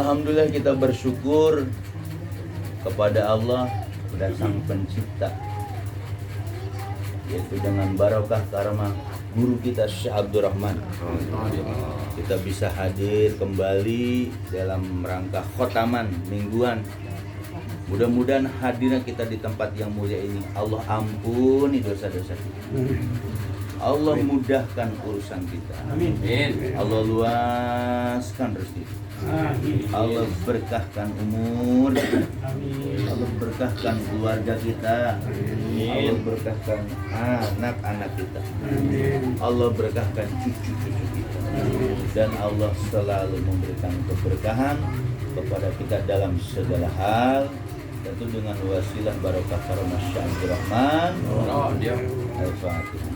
Alhamdulillah kita bersyukur kepada Allah, kepada Sang Pencipta, yaitu dengan barokah karma guru kita Syekh Abdurrahman, kita bisa hadir kembali dalam rangka khotaman mingguan. Mudah-mudahan hadirnya kita di tempat yang mulia ini Allah ampuni dosa-dosa kita, Allah mudahkan urusan kita, Allah luaskan rezeki, Allah berkahkan umur, Allah berkahkan keluarga kita, Allah berkahkan anak-anak kita, Allah berkahkan cucu-cucu kita, dan Allah selalu memberikan keberkahan kepada kita dalam segala hal, tentu dengan wasilah barokah karomah Syekh Abdurrahman. Al-Fatihah.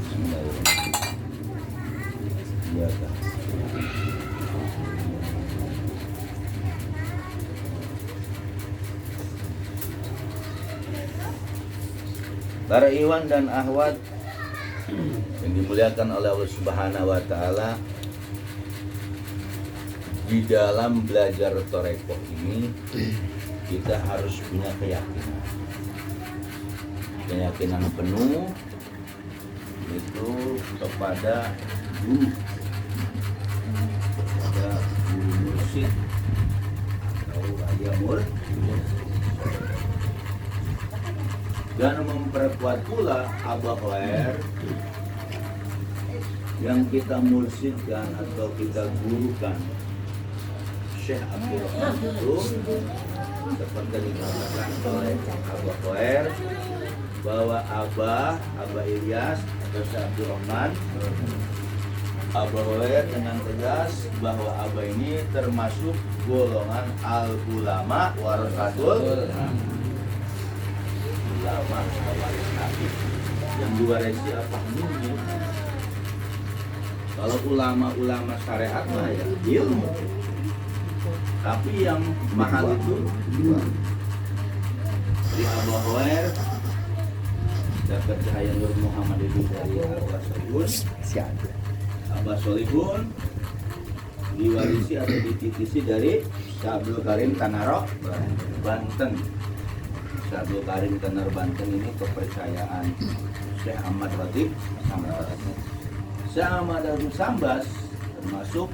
Bismillahirrahmanirrahim. Para iwan dan ahwat yang dimuliakan oleh Allah Subhanahu wa Ta'ala, di dalam belajar Thorekoh ini kita harus punya keyakinan penuh itu kepada guru, mursyid atau ayah murid, dan memperkuat pula Abah Khair yang kita mursyidkan atau kita gurukan, Syekh Abdurrahman, itu seperti dikatakan oleh Abah Khair bahwa Abah Ilyas atau Syekh Abdurrahman, Abah Khair dengan tegas bahwa Abah ini termasuk golongan al-ulama warasatul ulama waris nabi. Yang diwarisi apa ini? Kalau ulama syariat mah ya ilmu, tapi yang mahal itu di Abah Khair dapat cahaya Nur Muhammad itu dari Abah Solihun, diwarisi atau dititisi dari Syekh Abdul Karim Tanarok Banten. Syekh Abdul Karim Tanarok Banten ini kepercayaan Syekh Ahmad Ratib Sambas. Syekh Ahmad Ratib Sambas termasuk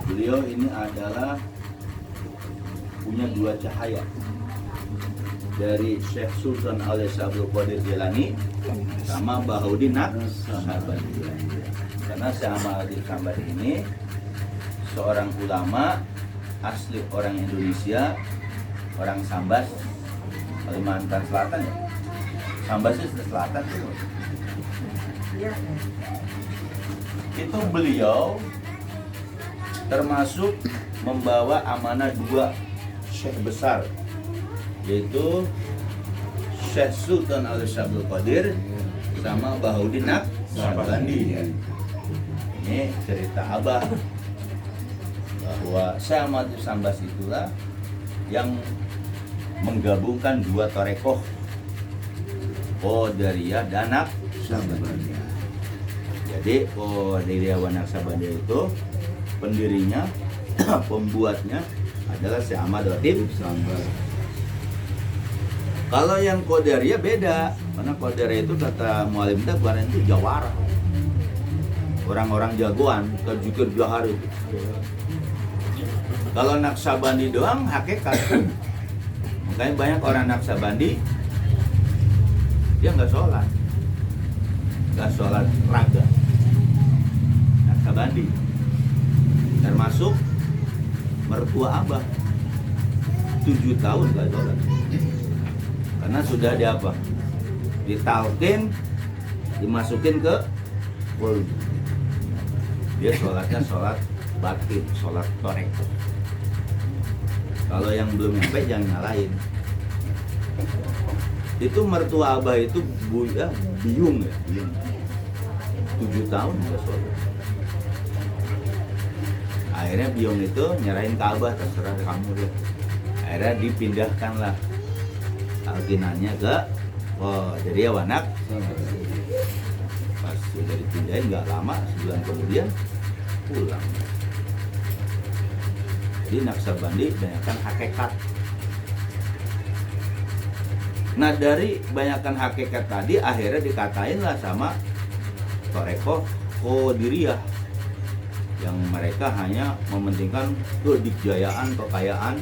beliau ini adalah punya dua cahaya dari Syekh Sultan alias Abdul Qadir Jilani sama Bahaudin Naqsyabandi. Karena Syekh Ahmad Ratib Sambas ini seorang ulama asli orang Indonesia, orang Sambas, Kalimantan Selatan ya. Sambas itu selatan tuh. Itu beliau termasuk membawa amanah dua syekh besar, yaitu Syekh Sultan alias Abdul Qadir sama Bahaudin Naqsyabandi. Ini cerita Abah bahwa Syekh Ahmad Sambas itulah yang menggabungkan dua Thorekoh, Qadariyah dan Naqsyabandiyah. Jadi Qadariyah dan Naqsyabandiyah itu pendirinya, pembuatnya adalah Syekh Ahmad Ratib Sambas. Kalau yang Qadariyah beda, karena Qadariyah itu kata mualim kita kemarin itu jawara, orang-orang jagoan, terjukir jahar itu. Kalau Naqsyabandi doang hakikat. Makanya banyak orang Naqsyabandi dia nggak sholat raga. Naqsyabandi termasuk mertua Abah 7 tahun nggak sholat karena sudah ditalkin, dimasukin ke wudhu. Dia sholatnya sholat batin, sholat Thorekoh. Kalau yang belum nyampe jangan nyalain. Itu mertua Abah itu biung. 7 tahun nggak sholat. Akhirnya biung itu nyerahin ke Abah, terserah kamu deh. Akhirnya dipindahkanlah alkinannya ke jadi Wanak. Pas sudah dipindahin nggak lama, sebulan kemudian pulang. Jadi Naksabandi banyakkan hakikat. Nah dari banyakkan hakikat tadi akhirnya dikatain lah sama Torekoh Qadiriyah yang mereka hanya mementingkan kedikjayaan, kekayaan.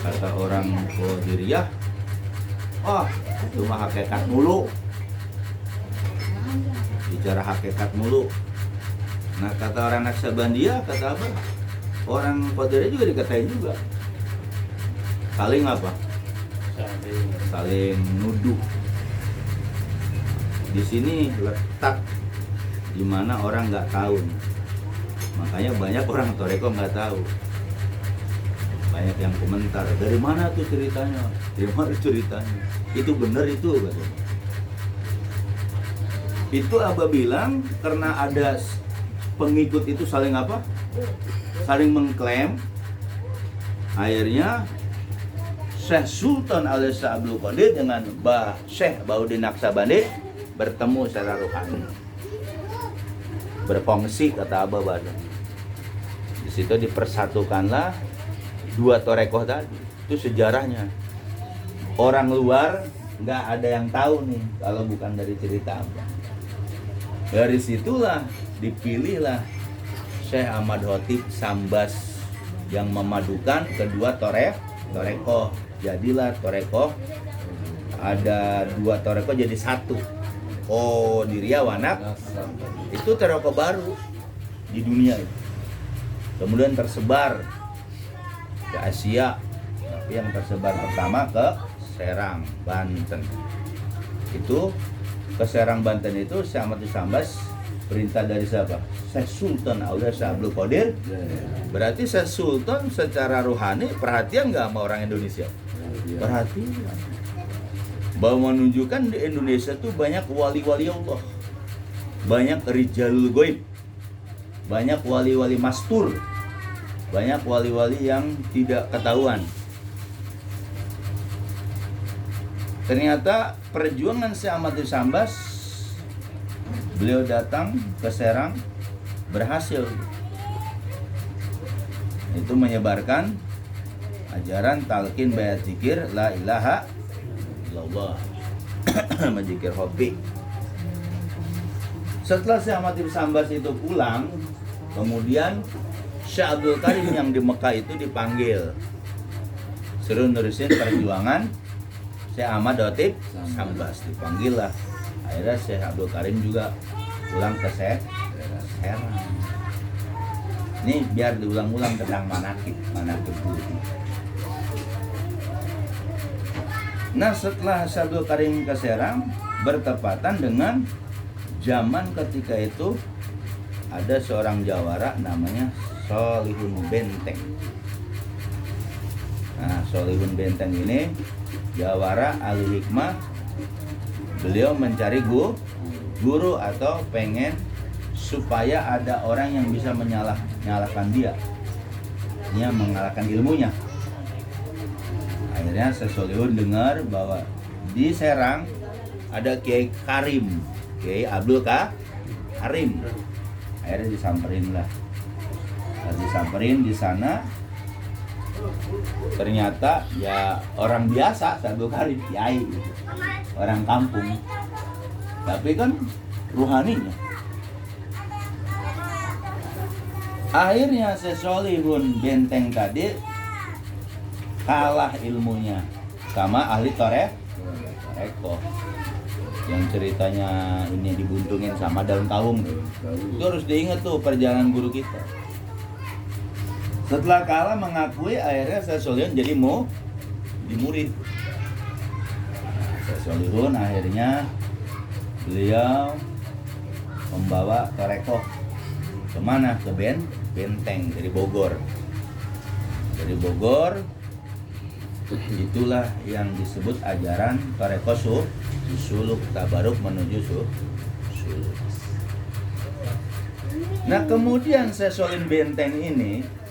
Kata orang Qadiriyah, itu mah hakikat mulu, bicara hakikat mulu. Nah kata orang Naksabandiyah, kata apa? Orang Qadiriyah juga dikatain juga. Saling apa? Saling nuduh. Di sini letak dimana orang nggak tahu. Makanya banyak orang Toreko nggak tahu. Banyak yang komentar, dari mana tuh ceritanya? Dari mana ceritanya? Itu benar itu, katanya. Itu Abah bilang karena ada pengikut itu saling apa? Saling mengklaim. Akhirnya Syekh Sultan alias Abdul Qadir dengan Syekh Baudin Naksabandi bertemu secara rohani. Berfungsi kata Abah bahasa. Di situ dipersatukanlah dua torekoh tadi. Itu sejarahnya. Orang luar nggak ada yang tahu nih kalau bukan dari cerita Abah. Dari situlah dipilihlah Syekh Ahmad Khotib Sambas yang memadukan kedua torekoh. Jadilah torekoh, ada dua torekoh jadi satu. Qadiriyah Wanak itu torekoh baru di dunia itu. Kemudian tersebar ke Asia, tapi yang tersebar pertama ke Serang, Banten. Itu ke Serang, Banten itu Syekh Ahmad Sambas perintah dari siapa? Syekh Sultan alias Abdul Qadir. Berarti Syekh Sultan secara rohani perhatian nggak sama orang Indonesia? Perhatian. Bahwa menunjukkan di Indonesia tuh banyak wali-wali Allah, banyak rijalul goib, banyak wali-wali mastur, banyak wali-wali yang tidak ketahuan. Ternyata perjuangan Syekh Ahmad Sambas, beliau datang ke Serang berhasil. Itu menyebarkan ajaran talqin bayat zikir la ilaha illallah. Menjikir hobi. Setelah Syekh Ahmad Sambas itu pulang, kemudian Syekh Abdul Karim yang di Mekah itu dipanggil, suruh nurusin perjuangan Syekh Ahmad Sambas. Dipanggil lah. Akhirnya Syekh Abdul Karim juga pulang ke Serang. Ini biar diulang-ulang tentang manakib dulu. Nah setelah Syekh Abdul Karim ke Serang, bertepatan dengan zaman ketika itu ada seorang jawara namanya Solihun Benteng. Nah Solihun Benteng ini jawara ahli hikmah. Beliau mencari guru atau pengen supaya ada orang yang bisa menyalahkan dia, mengalahkan ilmunya. Akhirnya Syekh Solihun dengar bahwa di Serang ada Kiai Karim, Kiai Abdul Karim. Akhirnya disamperin lah. Disamperin di sana. Ternyata ya orang biasa, Syekh Abdul Karim, kiai gitu. Orang kampung. Tapi kan ruhaninya. Akhirnya Syekh Solihun Benteng tadi kalah ilmunya sama ahli toreko yang ceritanya ini dibuntungin sama daun kawung tuh. Itu harus diingat tuh perjalanan guru kita. Setelah kalah mengakui, akhirnya Syekh Solihun jadi di murid. Syekh Solihun akhirnya beliau membawa toreko kemana? Ke Benteng dari Bogor. Dari Bogor itulah yang disebut ajaran toreko suluk, tabaruk menuju suluk. Nah kemudian Syekh Solihun Benteng ini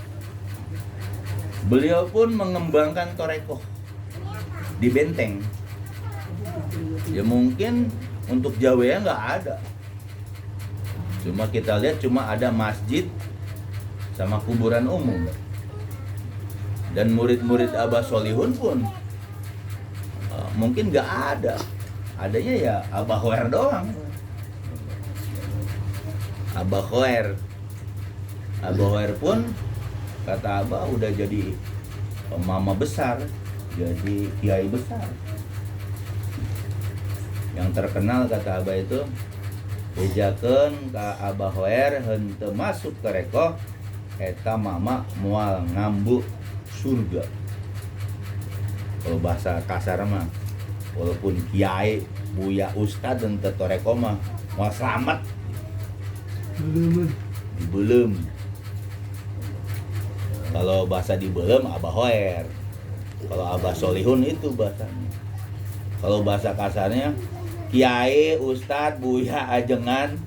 beliau pun mengembangkan toreko di Benteng. Ya mungkin untuk Jawa nggak ada. Cuma kita lihat cuma ada masjid sama kuburan umum. Dan murid-murid Abah Solihun pun mungkin nggak ada, adanya ya Abah Khoer doang. Abah Khoer pun kata Abah udah jadi mama besar, jadi kiai besar. Yang terkenal kata Abah itu, bejakeun ka Abah Khoer henteu masuk ke rekoh eta mama moal ngambu surga. Kalau bahasa kasar mah, walaupun kiai, buya, ustad dan tetoreko mah mau selamat. Belum. Kalau bahasa di belum Abah Khoer. Kalau Abah Solihun itu bahasanya. Kalau bahasa kasarnya kiai, ustad, buya, ajengan,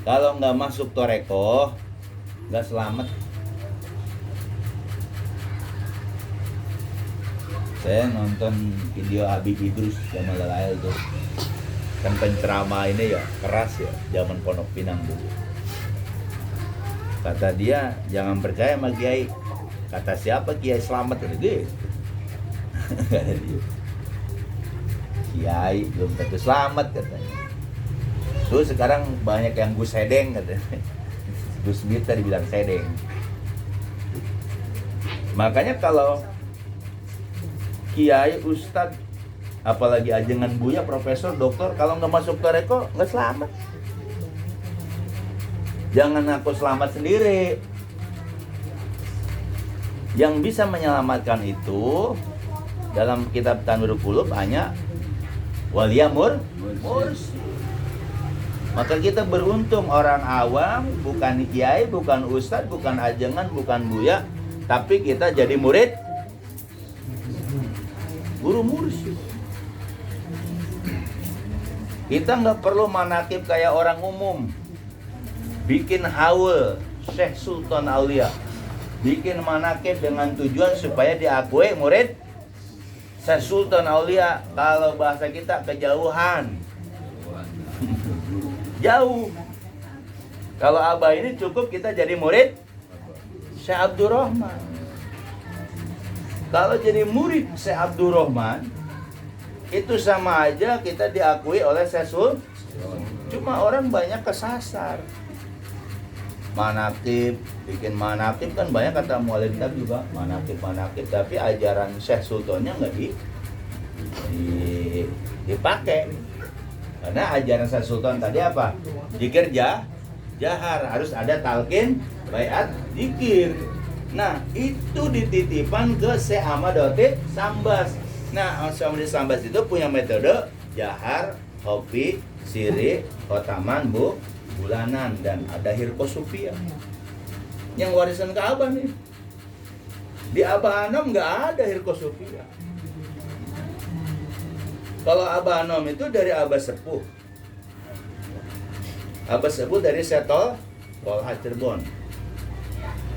kalau nggak masuk toreko nggak selamat. Saya nonton video Habib Idrus zaman Lalail tuh, kan penceramah ini ya keras ya, zaman Pondok Pinang dulu. Kata dia, jangan percaya sama kiai. Kata siapa? Kiai Slamet gitu. Kata dia, kiai belum tentu selamat katanya. Terus sekarang banyak yang Gus Sedeng katanya. Gus Miftah dibilang Sedeng. Makanya kalau kiai, ustad, apalagi ajengan buya, profesor, doktor, kalau nggak masuk toreko nggak selamat. Jangan aku selamat sendiri. Yang bisa menyelamatkan itu dalam kitab Tanwirul Qulub hanya waliyamur mursi. Maka kita beruntung orang awam, bukan kiai, bukan ustad, bukan ajengan, bukan buya, tapi kita jadi murid guru mursyid. Kita nggak perlu manakib kayak orang umum, bikin haul Syekh Sultan Aulia, bikin manakib dengan tujuan supaya diakui murid Syekh Sultan Aulia. Kalau bahasa kita kejauhan, jauh. Kalau Abah ini cukup kita jadi murid Syekh Abdurrahman. Kalau jadi murid Syekh Abdurrahman, itu sama aja kita diakui oleh Syekh Sultan. Cuma orang banyak kesasar. Manakib, bikin manakib kan banyak, kata mu'allim kitab juga manakib, tapi ajaran Syekh Sultannya nggak dipakai. Karena ajaran Syekh Sultan tadi apa? Zikir jahar, harus ada talqin, baiat, zikir. Nah, itu dititipan ke Syekh Ahmad Dotib Sambas. Nah, Syekh Ahmad Sambas itu punya metode jahar, hopi, siri, khotaman, bulanan, dan ada hirqosufiyah. Yang warisan ke Abah nih. Di Abah Anom nggak ada hirqosufiyah. Kalau Abah Anom itu dari Abah Sepuh. Abah Sepuh dari Setol Tolha Cirebon.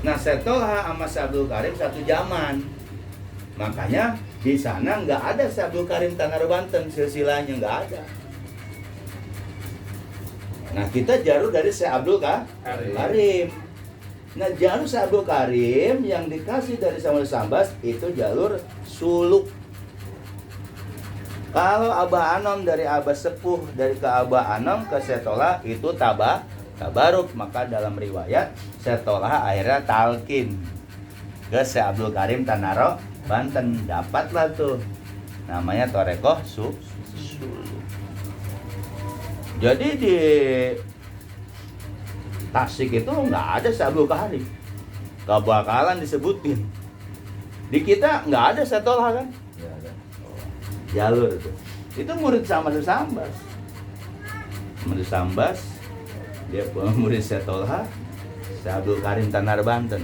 Nah, Setolha sama Syekh Abdul Karim satu zaman. Makanya di sana nggak ada Syekh Abdul Karim Tanah Banten, silsilahnya nggak ada. Nah, kita jalur dari Syekh Abdul Karim. Nah, jalur Syekh Abdul Karim yang dikasih dari Syekh Sambas itu jalur suluk. Kalau Abah Anom dari Abah Sepuh, dari ke Abah Anom ke Setolha itu tabaruk. Maka dalam riwayat Setolha akhirnya talqin ke Syekh Abdul Karim Tanaro Banten, dapatlah tuh namanya Torekoh Suluk. Jadi di Tasik itu nggak ada Syekh Abdul Karim, gak bakalan disebutin. Di kita nggak ada Setolha kan? Jalur itu murid sama Sambas. Murid Sambas, dia murid Setolha, Syekh Abdul Karim Tanar Banten.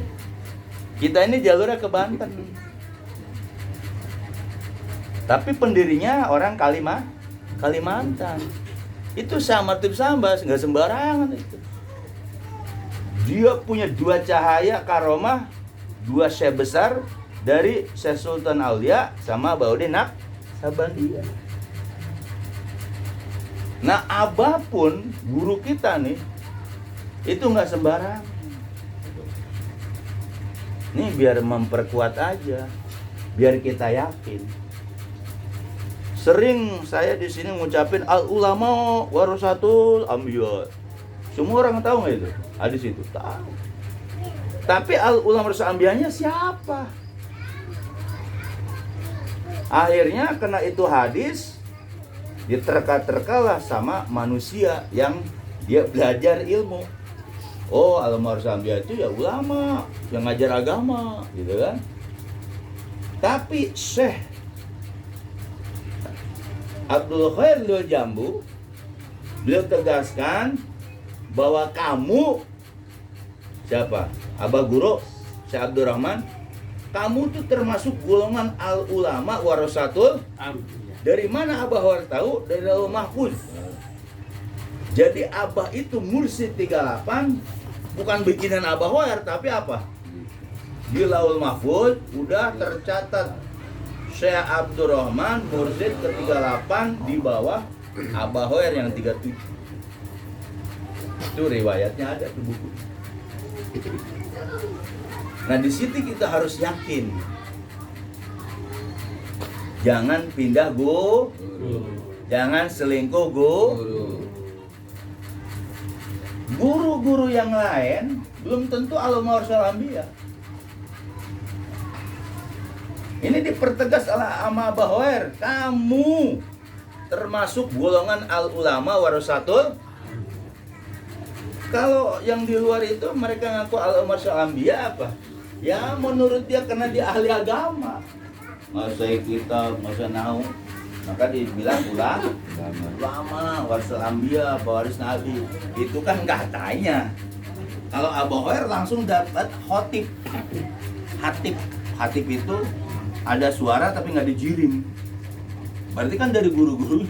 Kita ini jalurnya ke Banten. Tapi pendirinya orang Kalimantan. Itu sama Tib Sambas, nggak sembarangan itu. Dia punya dua cahaya karomah, dua syekh besar dari Syekh Sultan Aulia sama Baudin Naqsabandiyah. Nah, Abah pun guru kita nih itu nggak sembarangan. Ini biar memperkuat aja, biar kita yakin. Sering saya di sini ngucapin al ulama warasatul anbiya. Semua orang tahu nggak itu? Hadis itu tahu. Tapi al ulama warasatul anbiyanya siapa? Akhirnya kena itu hadis diterka-terkalah sama manusia yang dia belajar ilmu. Oh, al ulama warasatul anbiya itu ya ulama yang ngajar agama, gitu kan? Tapi Syekh Abdul Khair Lio Jambu, beliau tegaskan bahwa kamu siapa? Abah Guru Syekh Abdul Rahman, kamu tuh termasuk golongan al ulama warasatul. Dari mana Abah War tahu? Dari Lauhul Mahfuz. Jadi Abah itu mursyid 38 bukan bikinan Abah War, tapi apa? Di Lauhul Mahfuz udah tercatat Syekh Abdurrahman mursyid ke-38 di bawah Abah Hoer yang 37. Itu riwayatnya ada di buku. Nah di situ kita harus yakin. Jangan pindah guru. Jangan selingkuh guru. Guru-guru yang lain belum tentu al-ulama warasatul anbiya. Ini dipertegas oleh Abah Hoer, kamu termasuk golongan al ulama warasatul. Kalau yang di luar itu mereka ngaku al ulama warasatul anbiya apa? Ya menurut dia karena dia ahli agama. Masa kita masa nahu, maka dibilang ulama warasatul anbiya, pewaris nabi. Itu kan katanya. Kalau Abah Hoer langsung dapat khotib. Hatib itu ada suara tapi nggak dijirim. Berarti kan dari guru-guru,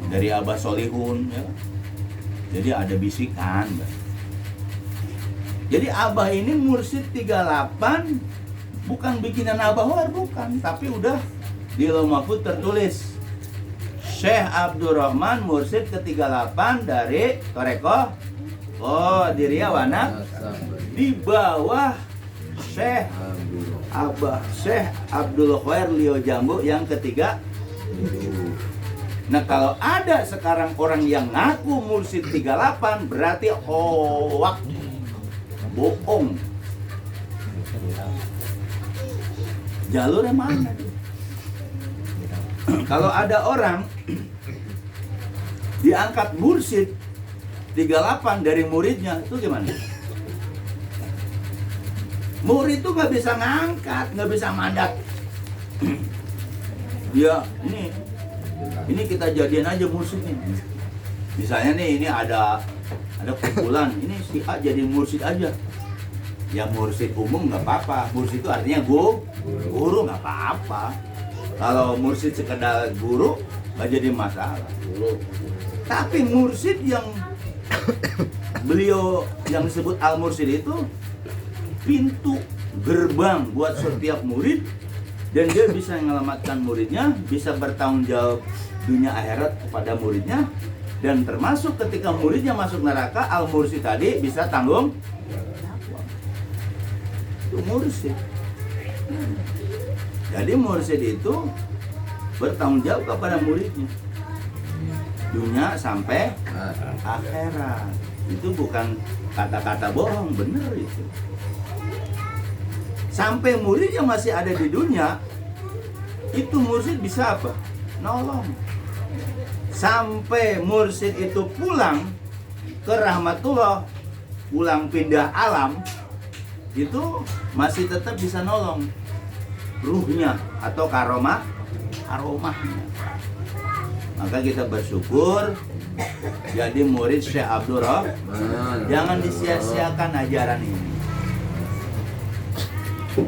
dari Abah Solihun, ya. Jadi ada bisikan. Jadi Abah ini mursyid 38 bukan bikinan Abah War, bukan, tapi udah di Lauhul Mahfuz tertulis Syekh Abdurrahman mursyid ke-38 dari Torekoh Qadiriyah Wana di bawah Syekh Abdul Khair Lio Jambu yang ketiga. Nah kalau ada sekarang orang yang ngaku mursyid 38 berarti hoak, bohong. Jalurnya mana? Kalau ada orang diangkat mursyid 38 dari muridnya, itu gimana? Murid itu nggak bisa ngangkat, nggak bisa mandat. Ya, ini kita jadian aja mursyidnya. Misalnya nih, ini ada kumpulan, ini si A jadi mursyid aja. Ya mursyid umum nggak apa-apa. Mursyid itu artinya guru nggak apa-apa. Kalau mursyid sekedar guru nggak jadi masalah. Tapi mursyid yang beliau yang disebut al-mursyid itu pintu gerbang buat setiap murid, dan dia bisa menyelamatkan muridnya, bisa bertanggung jawab dunia akhirat kepada muridnya, dan termasuk ketika muridnya masuk neraka, al-mursyid tadi bisa tanggung jawab. Itu mursyid. Jadi mursyid itu bertanggung jawab kepada muridnya dunia sampai akhirat. Itu bukan kata-kata bohong, bener itu. Sampai muridnya masih ada di dunia, itu mursyid bisa apa? Nolong. Sampai mursyid itu pulang ke rahmatullah, pulang pindah alam, itu masih tetap bisa nolong ruhnya atau aromahnya. Maka kita bersyukur jadi murid Syekh Abdul Rahman. Jangan disia-siakan ajaran ini.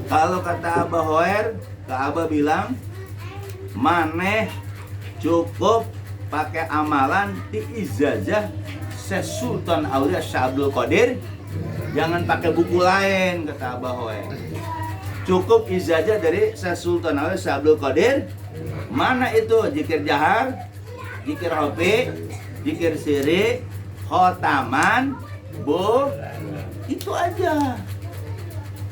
Kalau kata Abah Hoer, Kak Abah bilang, maneh cukup pakai amalan di ijazah Syekh Sultan Aulia Syekh Abdul Qadir, jangan pakai buku lain, kata Abah Hoer. Cukup ijazah dari Syekh Sultan Aulia Syekh Abdul Qadir. Mana itu? Zikir jahar, zikir hobi, zikir siri, khotaman, itu aja.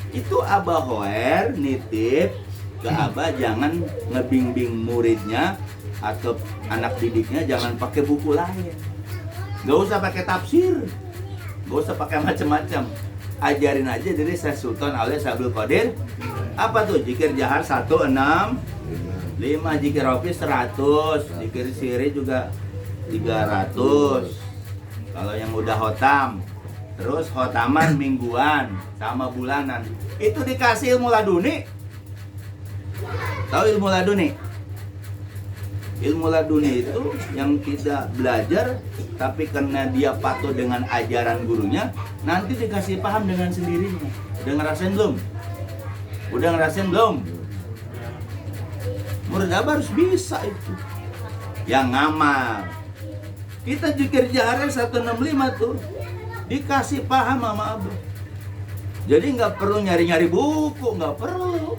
Itu Abah Hoer nitip ke Abah jangan ngebimbing muridnya atau anak didiknya, jangan pakai buku lain. Gak usah pakai tafsir, gak usah pakai macam-macam. Ajarin aja dari Syekh Sultan alias Abdul Qadir. Apa tuh? Zikir jahar 165, zikir rofi 100, zikir siri juga 300. Kalau yang udah khotam, terus khotaman mingguan sama bulanan, itu dikasih ilmu laduni. Tahu ilmu laduni? Ilmu laduni itu yang tidak belajar, tapi karena dia patuh dengan ajaran gurunya, nanti dikasih paham dengan sendirinya. Udah ngerasain belum? Udah ngerasain belum? Murid Abah harus bisa itu. Yang ngamal. Kita zikir jahar 165 tuh dikasih paham sama Abah. Jadi nggak perlu nyari-nyari buku, nggak perlu.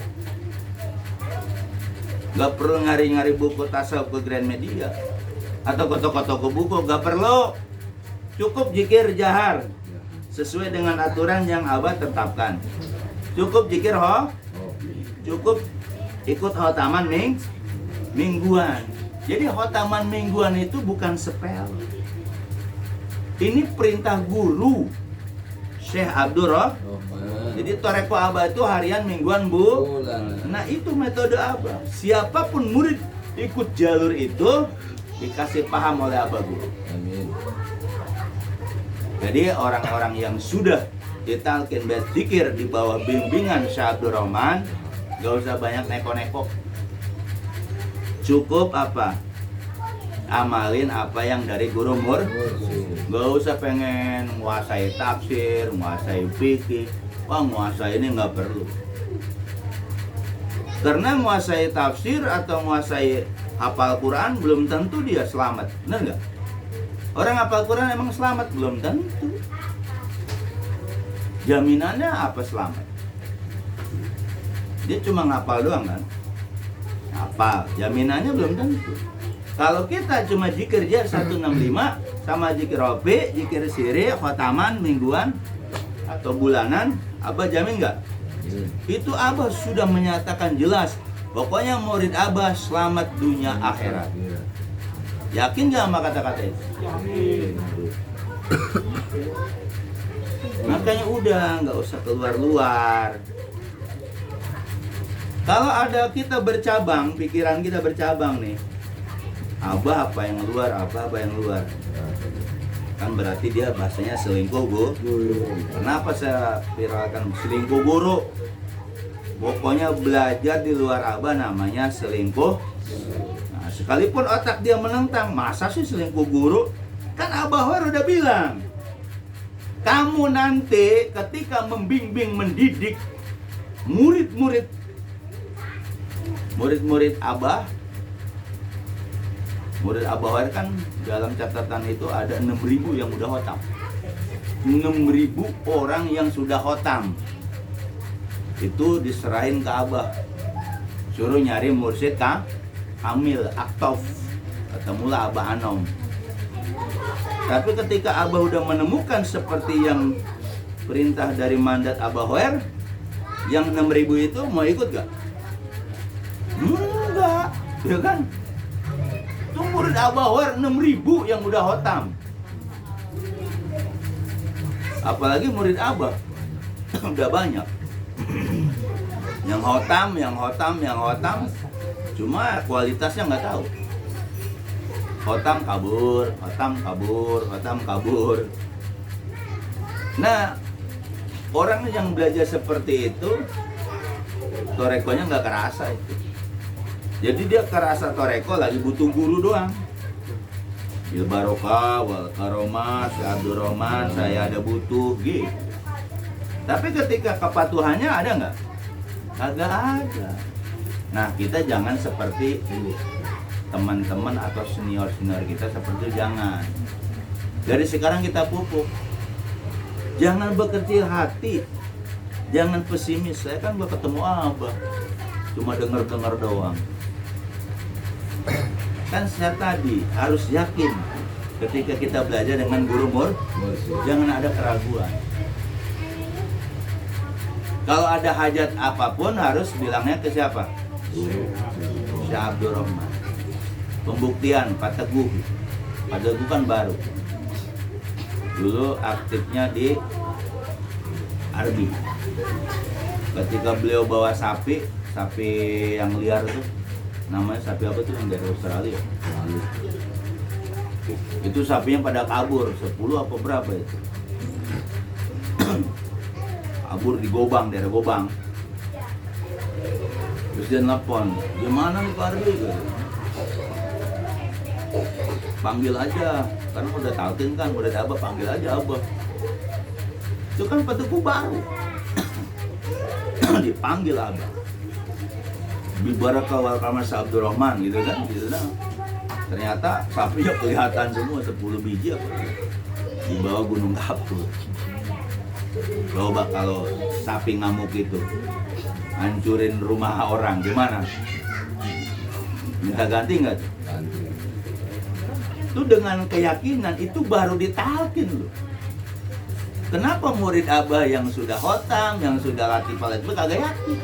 Nggak perlu nyari-nyari buku tasawuf ke Gramedia atau ke toko-toko buku, nggak perlu. Cukup zikir jahar sesuai dengan aturan yang Abah tetapkan. Cukup zikir cukup ikut khotaman mingguan. Jadi khotaman mingguan itu bukan sepele. Ini perintah guru Syekh Abdul Rahman. Jadi toreko Abah itu harian, mingguan, bu. Nah itu metode Abah. Siapapun murid ikut jalur itu dikasih paham oleh Abah guru. Amin. Jadi orang-orang yang sudah ditalkin berzikir di bawah bimbingan Syekh Abdul Rahman, gak usah banyak neko-neko. Cukup apa? Amalin apa yang dari guru gak usah pengen menguasai tafsir, menguasai fikih. Wah, menguasai ini nggak perlu. Karena menguasai tafsir atau menguasai hafal Quran belum tentu dia selamat, benar nggak? Orang hafal Quran emang selamat? Belum tentu. Jaminannya apa selamat? Dia cuma ngapal doang kan? Hafal, jaminannya belum tentu. Kalau kita cuma zikir jar 165 sama zikir rofi, zikir siri, khotaman, mingguan atau bulanan, Abah jamin nggak? Itu Abah sudah menyatakan jelas. Pokoknya murid Abah selamat dunia akhirat. Yakin nggak sama kata-kata itu? Yakin. Makanya udah nggak usah keluar-luar. Kalau ada kita bercabang, pikiran kita bercabang nih. Abah apa yang luar, apa yang luar. Kan berarti dia bahasanya selingkuh, Bu. Kenapa saya viralkan selingkuh guru? Pokoknya belajar di luar Abah namanya selingkuh. Nah, sekalipun otak dia menentang, masa sih selingkuh guru? Kan Abah udah bilang, kamu nanti ketika membimbing, mendidik murid-murid Abah, murid Abah kan dalam catatan itu ada 6.000 yang udah khotam. 6.000 orang yang sudah khotam. Itu diserahin ke Abah. Suruh nyari mursyid Kamil, Aktof. Ketemulah Abah Anom. Tapi ketika Abah udah menemukan seperti yang perintah dari mandat Abah Hoer, yang 6.000 itu mau ikut gak? Enggak, ya kan? Itu murid Abah Hoer 6.000 yang udah khotam. Apalagi murid Abah udah banyak. Yang khotam, cuma kualitasnya nggak tahu. Khotam kabur. Nah, orang yang belajar seperti itu, torekonya nggak kerasa itu. Jadi dia kerasa toreko lagi butuh guru doang. Bil barokah wal karomah, Syekh Abdul Rahman, saya ada butuh gitu. Tapi ketika kepatuhannya ada nggak? Kagak ada. Nah, kita jangan seperti teman-teman atau senior-senior kita seperti itu, jangan. Dari sekarang kita pupuk. Jangan berkecil hati. Jangan pesimis. Saya kan gak ketemu Abah. Cuma dengar-dengar doang. Kan saya tadi harus yakin ketika kita belajar dengan guru jangan ada keraguan. Kalau ada hajat apapun harus bilangnya ke siapa? Syekh Abdurrahman. Pembuktian Pak Teguh. Pak Teguh kan baru. Dulu aktifnya di Arbi. Ketika beliau bawa sapi yang liar itu, namanya sapi apa tuh yang dari Australia? Itu sapinya pada kabur, 10 apa berapa itu? Kabur di Gobang, daerah Gobang. Terus dia nelfon, gimana nih Pak Arbi? Panggil aja, karena udah talkin kan, udah ada Abah, panggil aja Abah. Itu kan Pak Teguh baru. Dipanggil Abah. Bibaraka wal kamar Abdurrahman gitu kan, gitu nah. Ternyata sapinya kelihatan semua 10 biji apa di bawah gunung kapur. Coba kalau sapi ngamuk itu hancurin rumah orang gimana? Minta ganti nggak tuh? Ganti. Itu dengan keyakinan itu baru ditalkin loh. Kenapa murid Abah yang sudah khotam, yang sudah latih palet itu kagak yakin?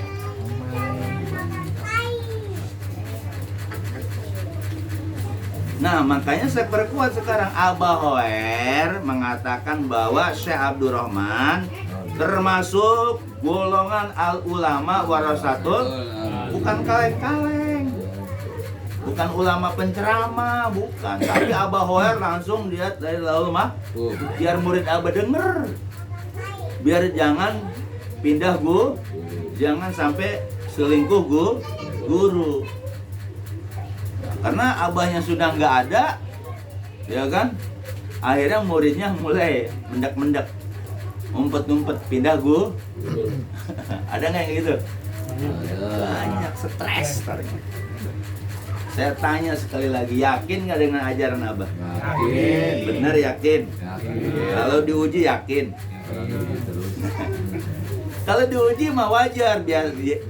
Nah, makanya saya perkuat sekarang. Abah Hoer mengatakan bahwa Syekh Abdurrahman termasuk golongan al-ulama warasatul, bukan kaleng-kaleng, bukan ulama penceramah, bukan. Tapi Abah Hoer langsung lihat dari laul mahfuz, biar murid Abah denger, biar jangan pindah jangan sampai selingkuh guru. Karena abahnya sudah nggak ada, ya kan? Akhirnya muridnya mulai mendak-mendak, ngumpet-ngumpet, pindah Ada nggak yang gitu? Banyak, stres. Saya tanya sekali lagi, yakin nggak dengan ajaran abah? Yakin. Bener yakin? Kalau diuji yakin? Kalau diuji mah wajar,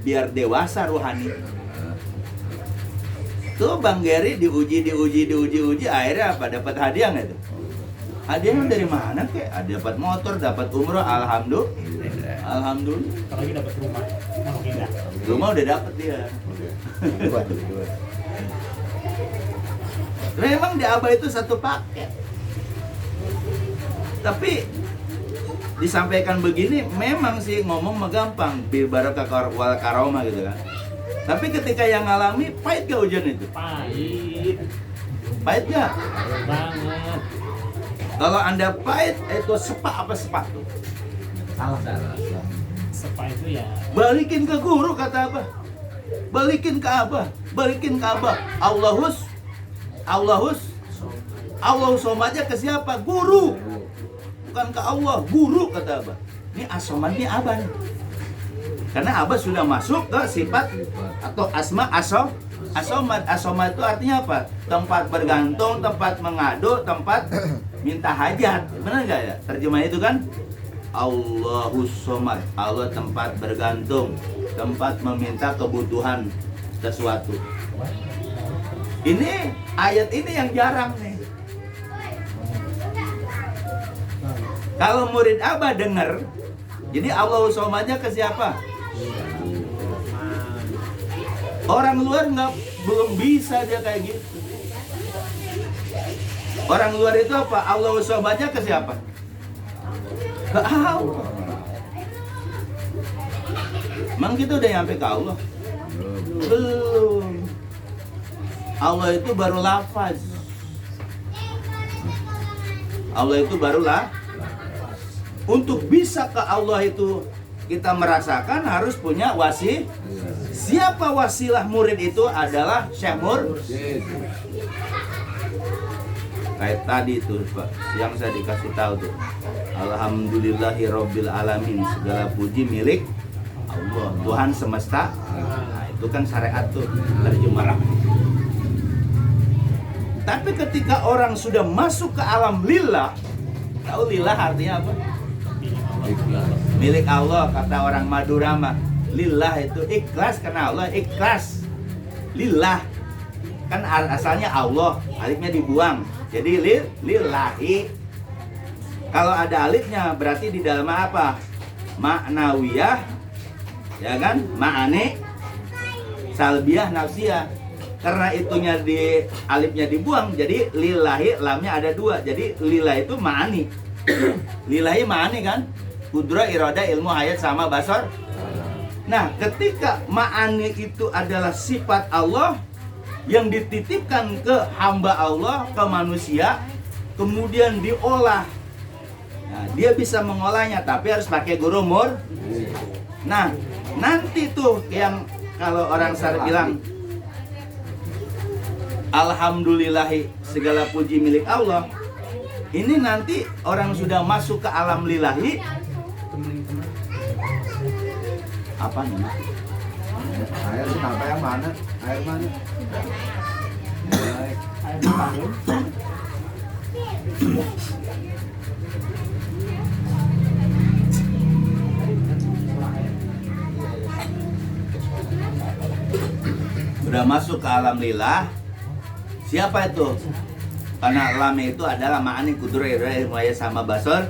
biar dewasa rohani. Tuh Bang Geri diuji, akhirnya apa? Dapat hadiah nggak tuh? Hadiahnya dari mana kek? Dapat motor, dapat umroh, alhamdulillah. Apalagi dapat rumah, Rumah udah dapat dia. Memang di Abah itu satu paket. Tapi disampaikan begini, memang sih ngomong mah gampang, bil barakah wal karomah gitu kan. Tapi ketika yang ngalami, pahit gak ujian itu? Pahit gak? Banget. Kalau Anda pahit, itu sepak apa sepak tuh? Salah. Sepak itu ya. Balikin ke guru kata Abah. Balikin ke Abah. Allahus somatnya ke siapa? Guru. Bukan ke Allah, guru kata Abah. Ini asomatnya Abah nih. Karena Abah sudah masuk ke sifat atau asma asomat. Asomat itu artinya apa? Tempat bergantung, tempat mengadu, tempat minta hajat. Benar nggak ya? Terjemah itu kan Allahus somad. Allah tempat bergantung, tempat meminta kebutuhan sesuatu. Ini ayat ini yang jarang nih. Kalau murid Abah dengar, jadi Allahus somadnya ke siapa? Orang luar belum bisa dia kayak gitu. Orang luar itu apa? Allah sobatnya ke siapa? Ke Allah. Emang kita udah nyampe ke Allah? Belum. Allah itu baru lafaz. Allah itu barulah. Untuk bisa ke Allah itu kita merasakan harus punya Siapa wasilah murid itu adalah Syekh Kayak tadi tuh Pak, yang saya dikasih tahu tuh. Alhamdulillahirabbil alamin, segala puji milik Allah, Tuhan semesta. Nah, itu kan syariat tuh terjemah. Tapi ketika orang sudah masuk ke alam lillah, tahu lillah artinya apa? Milik Allah, kata orang Madura mah. Lillah itu ikhlas, karena Allah ikhlas. Lillah kan asalnya Allah, alifnya dibuang. Jadi lillahi. Kalau ada alifnya berarti di dalam apa? Maknawiyah ya kan? Ma'ani salbiah nafsiyah. Karena itunya di alifnya dibuang, jadi lillahi lamnya ada dua. Jadi lillahi itu ma'ani. Lillahi ma'ani kan? Kudra, irada, ilmu, hayat sama basar. Nah, ketika ma'ani itu adalah sifat Allah yang dititipkan ke hamba Allah, ke manusia, kemudian diolah. Nah, dia bisa mengolahnya, tapi harus pakai guru mur. Nah, nanti tuh yang kalau orang syar'i bilang alhamdulillahi segala puji milik Allah. Ini nanti orang sudah masuk ke alam lillahi. Apa namanya? Air kenapa yang mana? Air mana? Air dipanggil. Sudah masuk ke alam lillah. Siapa itu? Karena alam itu adalah ma'ani kudur ilmuaya sama basar.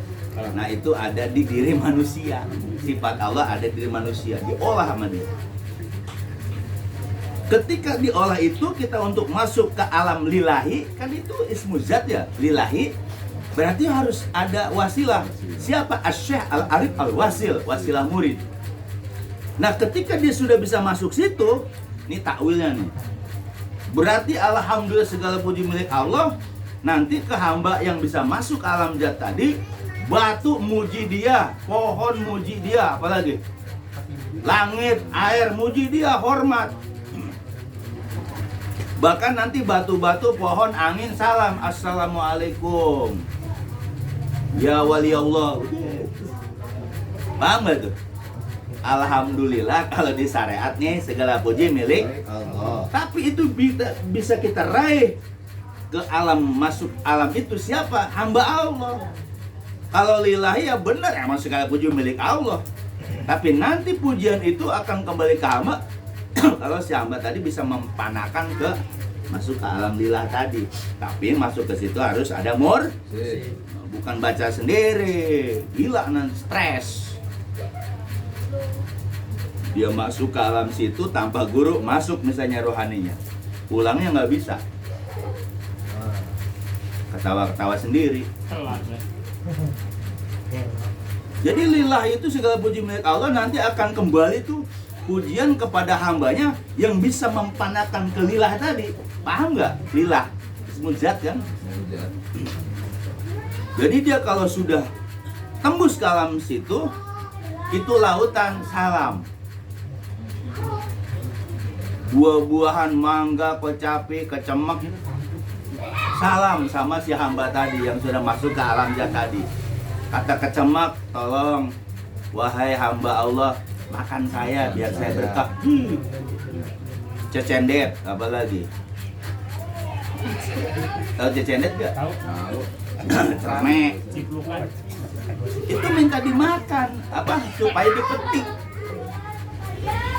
Nah, itu ada di diri manusia. Sifat Allah ada di diri manusia, diolah sama dia. Ketika diolah itu kita untuk masuk ke alam lillahi, kan itu ismu zat ya, lillahi. Berarti harus ada wasilah. Siapa? Asy-Syaikh Al-Arif Al-Wasil, wasilah murid. Nah, ketika dia sudah bisa masuk situ, ini takwilnya nih. Berarti alhamdulillah segala puji milik Allah. Nanti ke hamba yang bisa masuk ke alam zat tadi, batu muji dia, pohon muji dia, apalagi langit, air muji dia, hormat. Bahkan nanti batu-batu, pohon, angin salam, assalamualaikum ya wali Allah. Paham gak tuh? Alhamdulillah kalau di syariat nih segala puji milik Allah. Tapi itu bisa kita raih ke alam, masuk alam itu siapa? Hamba Allah. Kalau lillahi ya benar, emang segala puji milik Allah. Tapi nanti pujian itu akan kembali ke hamba kalau si hamba tadi bisa mempanakan ke masuk ke alam lillah tadi. Tapi masuk ke situ harus ada bukan baca sendiri, gila nanti stres. Dia masuk ke alam situ tanpa guru, masuk misalnya rohaninya, pulangnya nggak bisa, ketawa-ketawa sendiri. Telat ya. Jadi lillah itu segala puji milik Allah, nanti akan kembali tuh pujian kepada hambanya yang bisa mempanakan ke lillah tadi. Paham nggak? Lillah ismu zat kan? Jadi dia kalau sudah tembus ke alam situ, itu lautan salam. Buah-buahan, mangga, kecapi, kecemek, salam sama si hamba tadi yang sudah masuk ke alam zat tadi. Kata kecemek, tolong wahai hamba Allah, makan saya biar saya berkah. Cecendet, apa lagi? Tahu cecendet gak? Tahu? Cermek. Ciplukan. Itu minta dimakan, apa? Supaya dipetik.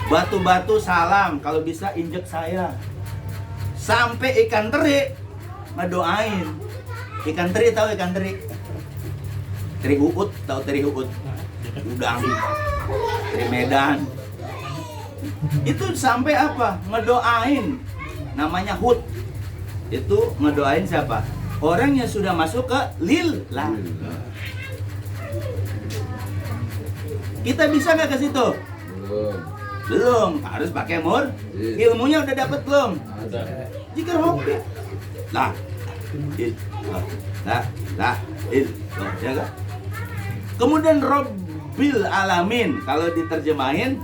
Batu-batu salam, kalau bisa injek saya. Sampai ikan teri ngedoain. Ikan teri, tahu ikan teri? Teri uut, tahu teri uut? Udang, teri Medan. Itu sampai apa? Ngedoain. Namanya hut. Itu ngedoain siapa? Orang yang sudah masuk ke lillah. Kita bisa nggak ke situ? Belum, harus pakai mur. Ilmunya udah dapat belum? Ada. Jika hobi. Lah, ya kan? Kemudian Rabbil Alamin, kalau diterjemahin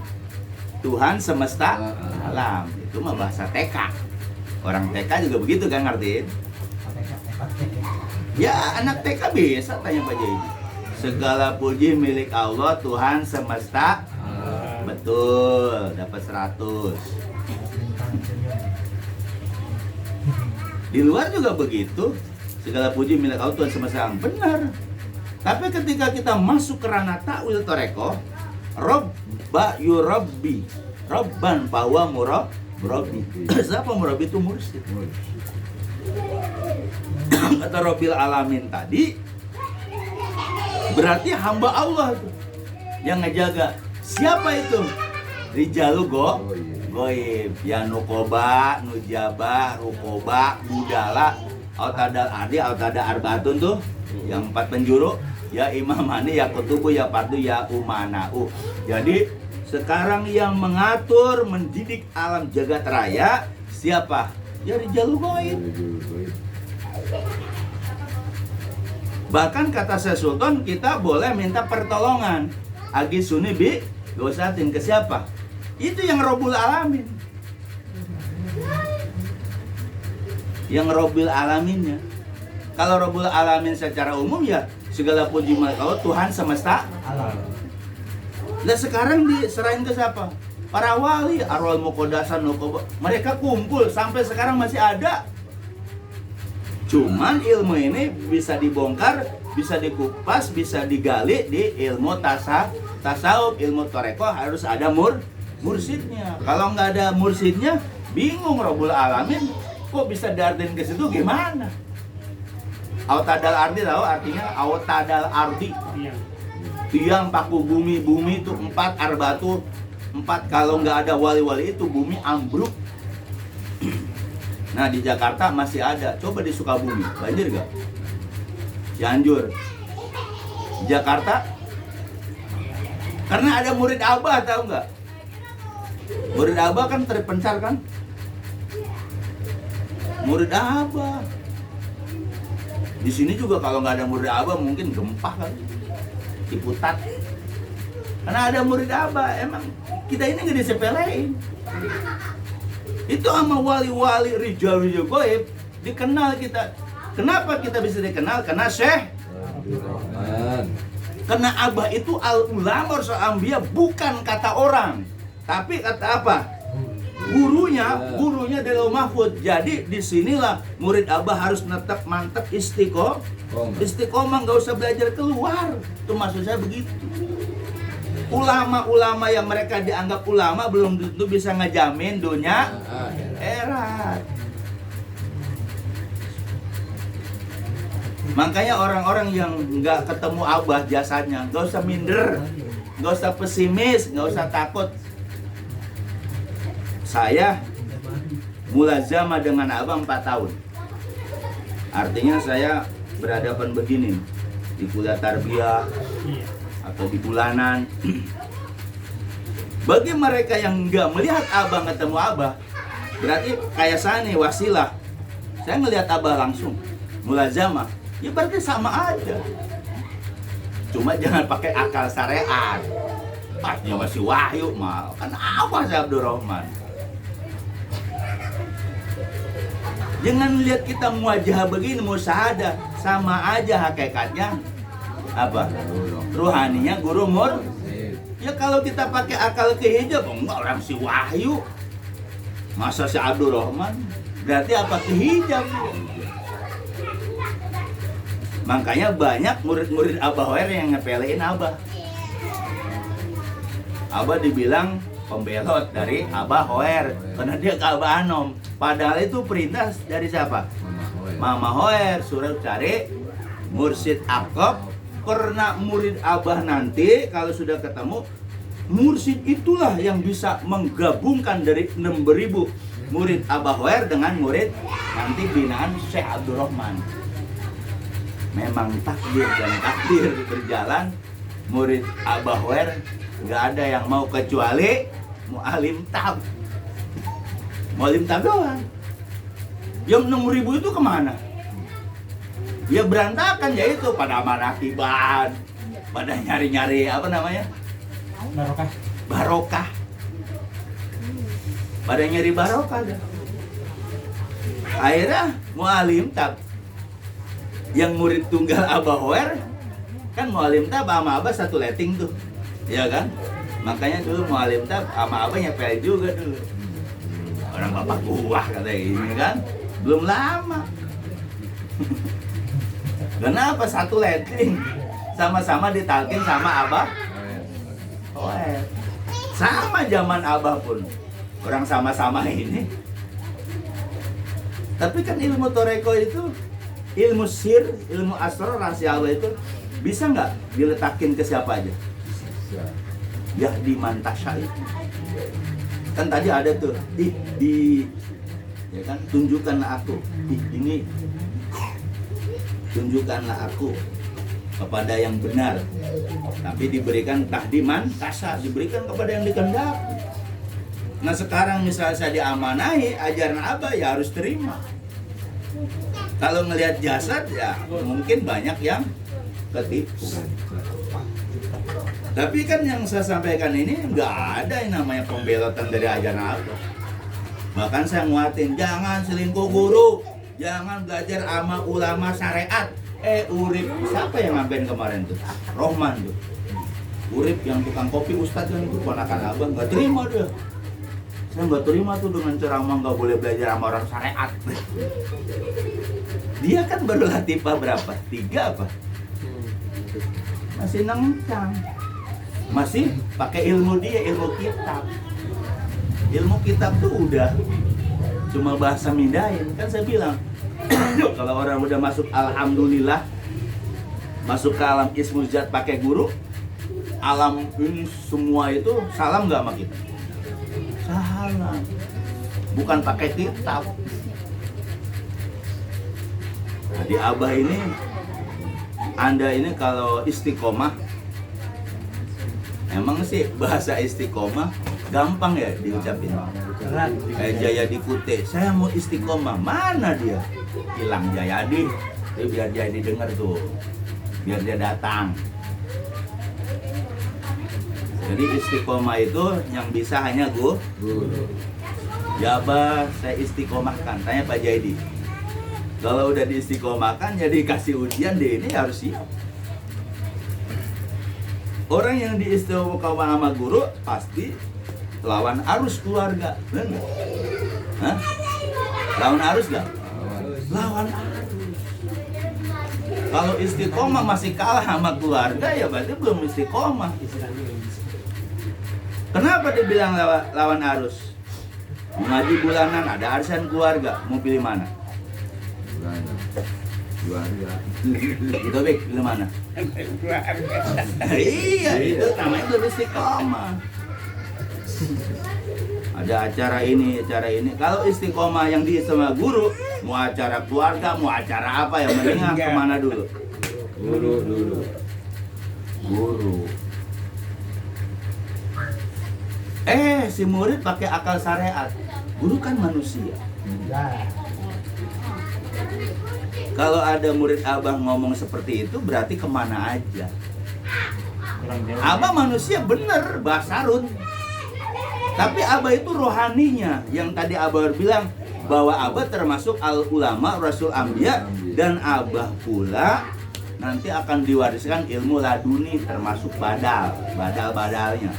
Tuhan semesta alam, itu mah bahasa TK. Orang TK juga begitu kan ngertiin? Ya anak TK bisa tanya Pak Jai. Segala puji milik Allah Tuhan semesta. Betul, dapat 100. Di luar juga begitu. Segala puji milik Allah Tuhan semesta alam. Benar. Tapi ketika kita masuk ke ranah ta'wil toreko, Robba yurabbi, Robban bahwa murabbi. Siapa murabbi itu mursyid. Kata Rabbil Alamin tadi, berarti hamba Allah itu yang ngejaga. Siapa itu? Rijalu Oh iya. goib. Ya nukoba, nujaba, rukoba, budala, autadal ardi, autada arbaatun tuh. Yang 4 penjuru. Ya imamani, ya kutubu, ya fardu, ya umana'u. Jadi sekarang yang mengatur, mendidik alam jagat raya siapa? Ya rijalu goib. Bahkan kata Syekh Sultan, kita boleh minta pertolongan. Agi suni bi gosatin ke siapa? Itu yang Rabbul Alamin. Yang Rabbul Alaminnya. Kalau Rabbul Alamin secara umum ya segala puji Allah Tuhan semesta alam. Nah sekarang diserahin ke siapa? Para wali, arwah muqaddasan, mereka kumpul sampai sekarang masih ada. Cuman ilmu ini bisa dibongkar, bisa dikupas, bisa digali di ilmu tasawuf, ilmu toreko harus ada mursidnya. Kalau nggak ada mursidnya, bingung Rabbul Alamin kok bisa diartiin ke situ gimana? Autadal ardi tahu artinya autadal ardi. Iya. Tiang paku bumi itu 4 arbatu 4 kalau nggak ada wali-wali itu bumi ambruk. Nah di Jakarta masih ada, coba di Sukabumi, banjir nggak? Cianjur, Jakarta, karena ada murid Abah tahu nggak? Murid Abah kan terpencar kan? Murid Abah. Di sini juga kalau nggak ada murid Abah mungkin gempa kan, Ciputat. Karena ada murid Abah, emang kita ini nggak disepelein. Itu sama wali-wali rijal goib dikenal kita. Kenapa kita bisa dikenal? Karena Syekh Abdurrahman. Karena Abah itu al-ulama rasul anbiya, bukan kata orang, tapi kata apa? Gurunya dari Mahfud. Jadi disinilah murid Abah harus netap mantap istiqomah, nggak usah belajar keluar. Itu maksud saya begitu. Ulama-ulama yang mereka dianggap ulama belum tentu bisa ngejamin dunia akhirat. Makanya orang-orang yang nggak ketemu Abah jasanya, nggak usah minder, nggak usah pesimis, nggak usah takut. Saya mulazamah dengan Abah 4 tahun. Artinya saya berhadapan begini di kuliah tarbiyah Iya. atau di bulanan. Bagi mereka yang nggak melihat Abah ketemu Abah, berarti kayak saya nih wasilah. Saya ngelihat Abah langsung mulazamah, ya berarti sama aja. Cuma jangan pakai akal syariat. Pasnya masih wahyu mal. Kan apa saya Abdurrahman? Jangan lihat kita muwajah begini, musyahadah, sama aja hakikatnya apa? Ruhaninya guru ya kalau kita pakai akal kehijab, enggak orang si wahyu. Masa si Abdurrahman? Berarti apa kehijab? Makanya banyak murid-murid Abah Hoer yang ngepelein Abah. Abah dibilang pembelot dari Abah Hoer karena dia ke Abah Anom. Padahal itu perintah dari siapa? Mama Hoer suruh cari mursid akob. Karena murid Abah nanti kalau sudah ketemu, mursid itulah yang bisa menggabungkan dari 6.000 murid Abah Hoer dengan murid nanti binaan Syekh Abdurrahman. Memang takdir dan takdir berjalan. Murid Abah Hoer nggak ada yang mau kecuali mu'alim tab. Mu'alim tab doang. Yang 6.000 itu kemana? Ya berantakan, ya itu pada manakiban, pada nyari-nyari apa namanya? Barokah. Pada nyari barokah dah. Akhirnya mu'alim tab yang murid tunggal Abah Hoer kan mu'alim tab sama Abah satu letting tuh, ya kan? Makanya dulu mu'alim tab sama Abah nyepel juga dulu. Orang bapak gua kata ini kan, belum lama. Kenapa satu letting sama-sama ditalkin sama Abah Hoer? Sama zaman Abah pun orang sama-sama ini. Tapi kan ilmu toreko itu, ilmu sir, ilmu asrar, rahasia Allah itu bisa nggak diletakin ke siapa aja? yahdi man tasya itu. Kan tadi ada tuh, ya kan, tunjukkanlah aku, ini tunjukkanlah aku kepada yang benar, tapi diberikan tahdiman tasya, diberikan kepada yang dikehendaki. Nah sekarang misalnya saya diamanahi ajaran Abah, ya harus terima. Kalau ngelihat jasad ya mungkin banyak yang ketipu. Tapi kan yang saya sampaikan ini nggak ada yang namanya pembelotan dari ajaran Abah. Bahkan saya nguatin, jangan selingkuh guru, jangan belajar sama ulama syariat. Urip, siapa yang ngampen kemarin tuh? Rohman tuh. Urip yang tukang kopi Ustadz kan itu ponakan Abah, nggak terima dia. Saya nggak terima tuh dengan ceramah nggak boleh belajar sama orang syariat. Dia kan baru latifah berapa? 3 apa? Masih nengcang. Masih pakai ilmu dia, ilmu kitab. Ilmu kitab tuh udah cuma bahasa mindahin. Kan saya bilang, kalau orang udah masuk alhamdulillah, masuk ke alam ismul zat pakai guru, alam ini semua itu salam nggak sama kita? Salam. Bukan pakai kitab. Nah, di Abah ini, Anda ini kalau istiqomah, emang sih bahasa istiqomah gampang ya diucapin. Kayak Jayadi Kute, saya mau istiqomah, mana dia? Hilang Jayadi, itu biar Jayadi dengar tuh, biar dia datang. Jadi istiqomah itu yang bisa hanya guru. Ya Abah, saya istiqomahkan, tanya Pak Jayadi. Kalau udah diistiqomahkan, jadi kasih ujian deh, ini harus siap. Orang yang diistiqomah sama guru pasti lawan arus keluarga, benar nggak? Hah? Lawan arus nggak? Lawan arus. Kalau istiqomah masih kalah sama keluarga, ya berarti belum istiqomah. Kenapa dibilang lawan arus? Mengaji bulanan, ada arisan keluarga, mau pilih mana? Keluarga. Itu Bik, pilih mana? Iya, itu namanya belum istiqomah. Ada acara ini. Kalau istiqomah yang di sama guru, mau acara keluarga, mau acara apa, yang mendingan kemana dulu? Guru. Si murid pakai akal syariat. Guru kan manusia. Kalau ada murid Abah ngomong seperti itu, berarti kemana aja? Abah manusia bener, basarun. Tapi Abah itu rohaninya. Yang tadi Abah bilang bahwa Abah termasuk al-ulama, rasul ambiya. Dan Abah pula nanti akan diwariskan ilmu laduni, termasuk badal-badalnya.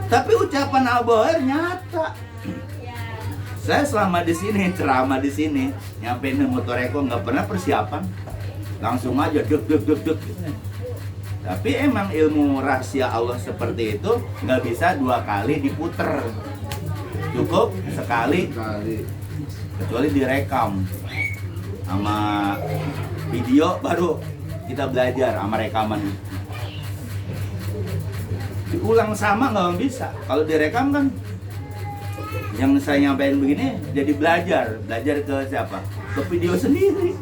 Tapi ucapan Abah nyata. Saya selama di sini, ceramah di sini, nyampein motor Eko nggak pernah persiapan, langsung aja deg. Tapi emang ilmu rahasia Allah seperti itu nggak bisa 2 kali diputer, cukup sekali, kecuali direkam sama video baru kita belajar sama rekaman. Diulang sama nggak bisa, kalau direkam kan. Yang saya nyampaikan begini jadi belajar ke siapa? Ke video sendiri,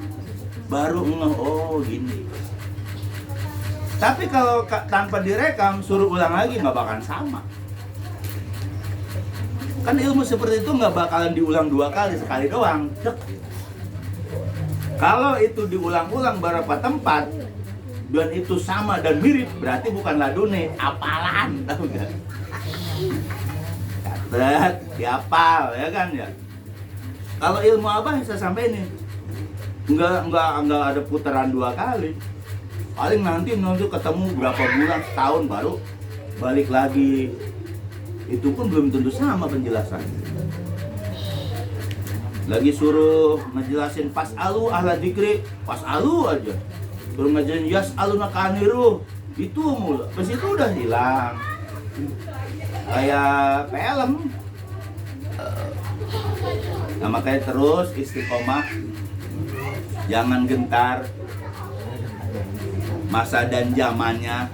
baru oh gini. Tapi kalau tanpa direkam suruh ulang lagi nggak bakalan sama. Kan ilmu seperti itu nggak bakalan diulang 2 kali, sekali doang. Kalau itu diulang-ulang beberapa tempat dan itu sama dan mirip, berarti bukan laduni, apalan, tahu nggak? Dihafal ya kan ya. Kalau ilmu Abah saya sampai ini enggak ada putaran 2 kali. Paling nanti ketemu berapa bulan, setahun baru balik lagi. Itu pun belum tentu sama penjelasan. Lagi suruh ngejelasin pas'alu ahla dzikri, pas'alu aja. Suruh ngejelasin yas'aluna kaniru, itu mulu. Pas itu udah hilang. Kayak film. Nah makanya terus istiqomah, jangan gentar. masa dan zamannya.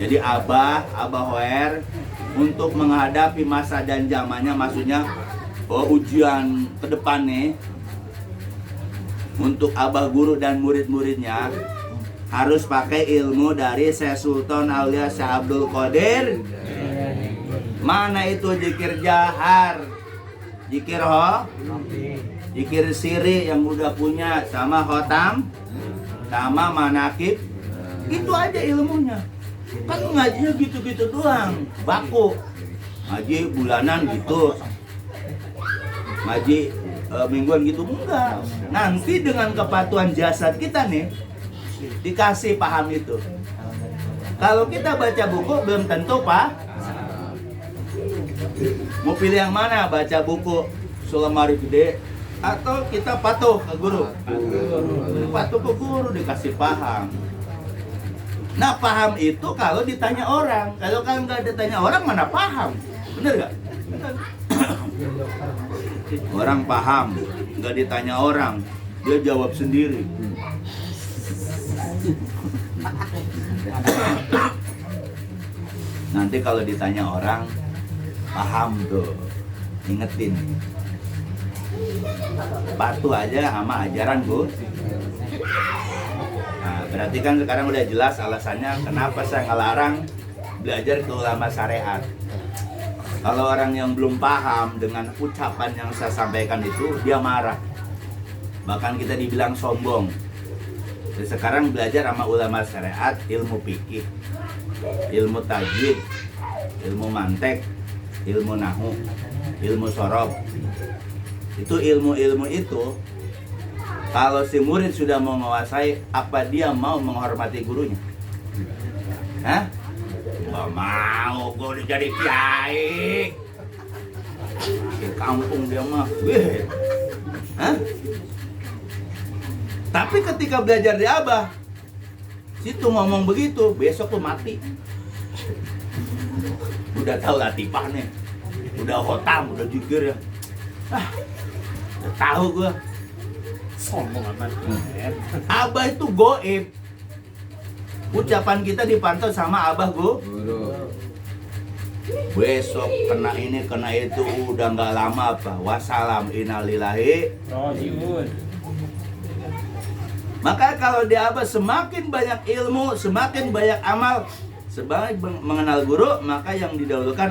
Jadi Abah Hoer untuk menghadapi masa dan zamannya, maksudnya ujian ke depan nih, untuk Abah guru dan murid-muridnya harus pakai ilmu dari Syekh Sultan Aulia Syekh Abdul Qadir. Mana itu zikir jahar, zikir zikir siri yang udah punya, sama khotam, sama manakib. Itu aja ilmunya. Kan ngajinya gitu-gitu doang, baku. Ngaji bulanan gitu, ngaji mingguan gitu, enggak. Nanti dengan kepatuhan jasad kita nih dikasih paham itu. Kalau kita baca buku belum tentu mau pilih yang mana, baca buku Sulamari Gede atau kita patuh ke guru? Patuh ke guru, dikasih paham. Nah, paham itu kalau ditanya orang. Kalau kan nggak ditanya orang, mana paham? Bener nggak? Orang paham, nggak ditanya orang, dia jawab sendiri. Nanti kalau ditanya orang, paham tuh, ingetin. Patuh aja sama ajaran Gus. Nah, berarti kan sekarang udah jelas alasannya kenapa saya ngelarang belajar ke ulama syariat. Kalau orang yang belum paham dengan ucapan yang saya sampaikan itu, dia marah. Bahkan kita dibilang sombong. Jadi sekarang belajar sama ulama syariat, ilmu fikih, ilmu tajwid, ilmu mantek, ilmu nahu, ilmu sorof. Itu ilmu-ilmu itu, kalau si murid sudah mau menguasai, apa dia mau menghormati gurunya? Hah? Gak mau, gue udah jadi kiai. Di kampung dia mah. Hah? Tapi ketika belajar di Abah, situ ngomong begitu, besok tuh mati. Udah tahu latifah nih, udah khotam, udah jikir ya. Udah tahu gue. Sombong amat. Abah itu goib. Ucapan kita dipantau sama Abah guru. Besok kena ini, kena itu, udah nggak lama apa. Wassalam, innalillahi Rojiun. Maka kalau di Abah semakin banyak ilmu, semakin banyak amal, semakin mengenal guru, maka yang didahulukan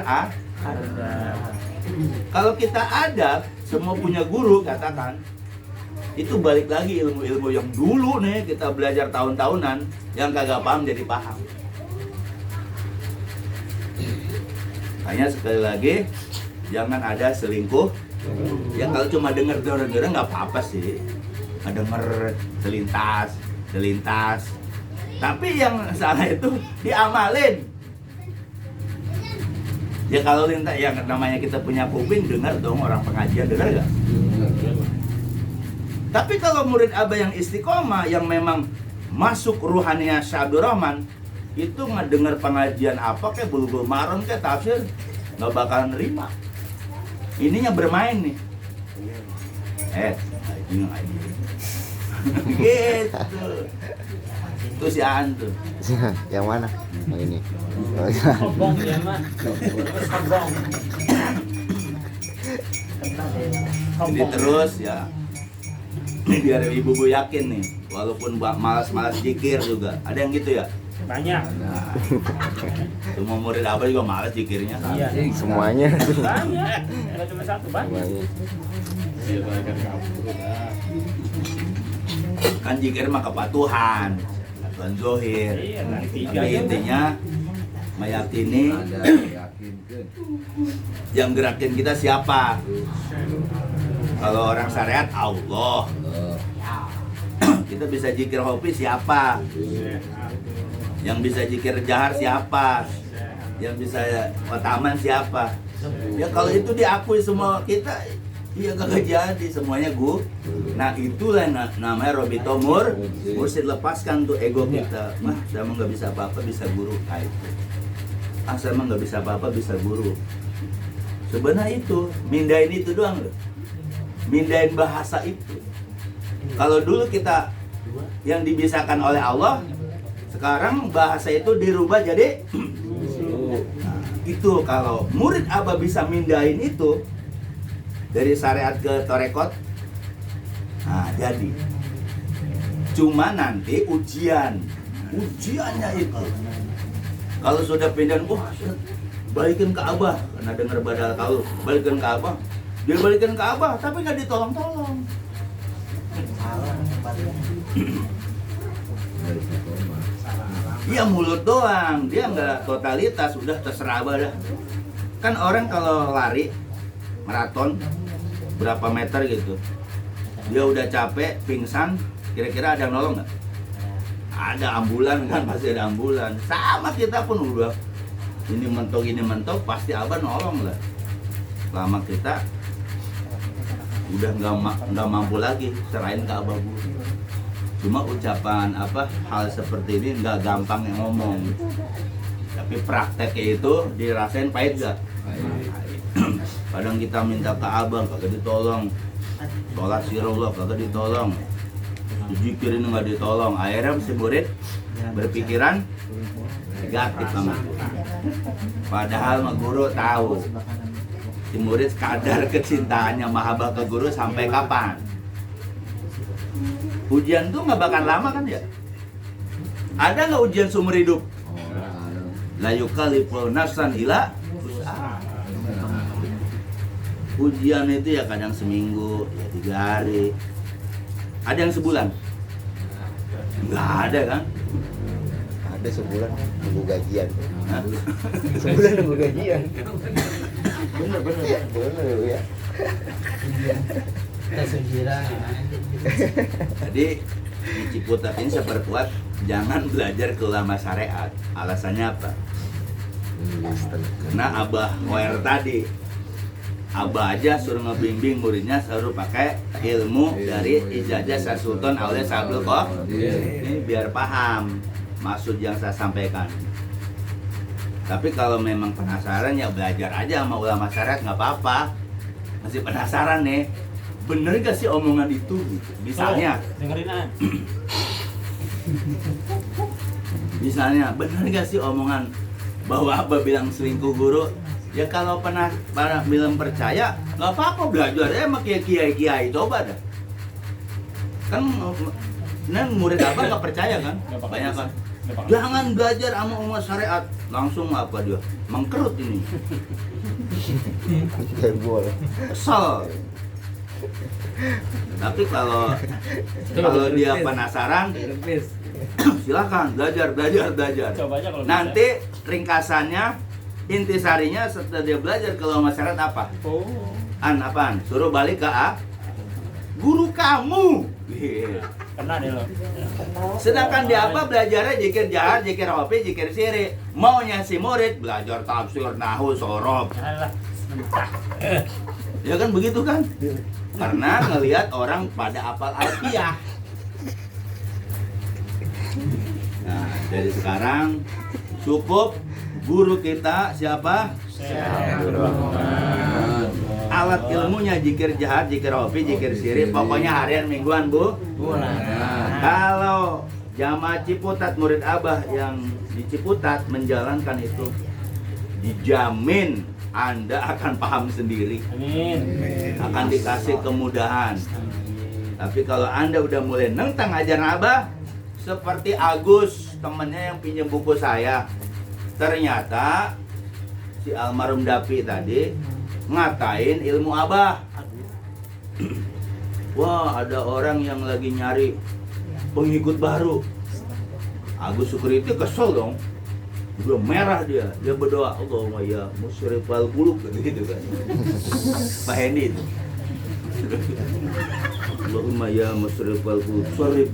Kalau kita adab, semua punya guru, katakan, itu balik lagi ilmu-ilmu yang dulu nih kita belajar tahun-tahunan, yang kagak paham jadi paham. Makanya sekali lagi, jangan ada selingkuh. Ya kalau cuma denger nggak apa-apa sih, denger selintas. Tapi yang salah itu diamalin. Ya kalau lintas, yang namanya kita punya kuping, dengar dong orang pengajian, dengar gak? Tapi kalau murid Abah yang istiqomah, yang memang masuk ruhannya Syekh Abdul Rahman, itu ngedengar pengajian apa kayak Bulughul Maram kayak tafsir, nggak bakalan nerima. Ininya bermain nih. Ngaji. Gitu. Itu si Antu. Yang mana? Yang ini. Sombong dia mah. Sombong. Jadi terus ya, biar ibu-ibu yakin nih, walaupun malas-malas zikir juga. Ada yang gitu ya? Banyak. Nah, semua murid Abah juga malas zikirnya. Iya. Semuanya. Banyak. Enggak cuma satu, banyak. Kan zikir mah kepatuhan, Tuhan Zohir. Iya, nanti Tapi intinya meyakini yang gerakin kita siapa. Kalau orang syariat Allah. Kita bisa zikir hobi siapa? Yang bisa zikir jahar siapa? Yang bisa khotaman siapa? Ya kalau itu diakui semua kita, iya kagak jadi semuanya Nah itulah namanya Robi Tomur. Mursid, lepaskan tuh ego kita. Mah saya mah nggak bisa apa-apa, bisa guru. Saya mah nggak bisa apa-apa, bisa guru. Sebenarnya itu mindahin itu doang loh. Mindahin bahasa itu. Kalau dulu kita yang dibisakan oleh Allah, Sekarang bahasa itu dirubah jadi nah, itu kalau murid Abah bisa mindahin itu dari syariat ke torekot, nah jadi cuma nanti ujiannya itu kalau sudah pindah, wah balikin ke Abah karena dengar badal kau, balikin ke Abah, dia balikin ke Abah tapi nggak ditolong-tolong. Iya mulut doang, dia nggak totalitas, udah terserah Abah dah. Kan orang kalau lari maraton berapa meter gitu, dia udah capek, pingsan, kira-kira ada yang nolong nggak? Ada ambulan kan, pasti ada ambulan. Sama kita pun udah ini mentok, pasti Abah nolong lah. Lama kita udah nggak mampu lagi, serahin ke Abah Guru. Cuma ucapan hal seperti ini nggak gampang yang ngomong, tapi prakteknya itu dirasain pahit gak? Kadang kita minta ke Abah kagak ditolong, sholat sirullah kagak ditolong, zikir ini nggak ditolong. Akhirnya si murid berpikiran negatif sama guru. Padahal mah guru tahu si murid kadar kecintaannya Abah ke guru sampai kapan. Ujian tuh nggak bakal lama kan ya? Ada nggak ujian seumur hidup? La yukallifu nafsan illa wus'aha. Ujian itu ya kadang seminggu, ya 3 hari. Ada yang sebulan? Nggak ada kan? Ada sebulan nunggu gajian. Hah? Sebulan nunggu gajian. Bener Bener ya. Jadi di Ciputat ini saya perkuat, jangan belajar ke ulama syariat. Alasannya apa? Karena Abah Hoer tadi, Abah aja suruh ngebimbing muridnya suruh pakai ilmu dari ijazah Sasultan alias Sablul kok. Ini biar paham maksud yang saya sampaikan. Tapi kalau memang penasaran ya belajar aja sama ulama syariat, nggak apa-apa. Masih penasaran nih, bener gak sih omongan itu? Misalnya, dengerin aja. misalnya bener gak sih omongan bahwa Abah bilang selingkuh guru? Ya kalau belum percaya, nggak apa-apa belajar ya sama kiai-kiai, coba dah. Kan murid Abah nggak percaya kan? Banyak kan? Jangan belajar sama umat syariat, langsung apa dia? Mengkerut ini. Jebol. Kesel. Tapi kalau dia penasaran, silakan belajar. Coba aja kalau Nanti ringkasannya, intisarinya setelah dia belajar ke masyarakat apa? Oh. Apaan? Suruh balik ke guru kamu. Pernah deh lo. Sedangkan dia apa belajarnya zikir jahat, zikir hobi, zikir syirik. Maunya si murid belajar tafsir, nahu, sorob. Alah, sebentar. Ya kan begitu kan? Karena ngelihat orang pada apal alfiah. Nah, dari sekarang cukup guru kita siapa? Alat ilmunya zikir jahat, zikir hobi, zikir syirik. Pokoknya harian, mingguan, Bu. Kalau jamaah Ciputat, murid Abah yang di Ciputat menjalankan itu, dijamin Anda akan paham sendiri. Amin. Akan dikasih kemudahan. Tapi kalau Anda udah mulai nentang ajaran Abah, seperti Agus, temennya yang pinjam buku saya, ternyata si almarhum Dapi tadi ngatain ilmu Abah. Wah, ada orang yang lagi nyari pengikut baru. Agus Sukriti kesel dong. Udah merah dia berdoa, Allahumma ya musyrifal qulub gitu kan. Pak Hendi itu. Allahumma ya musyrifal qulub sorif.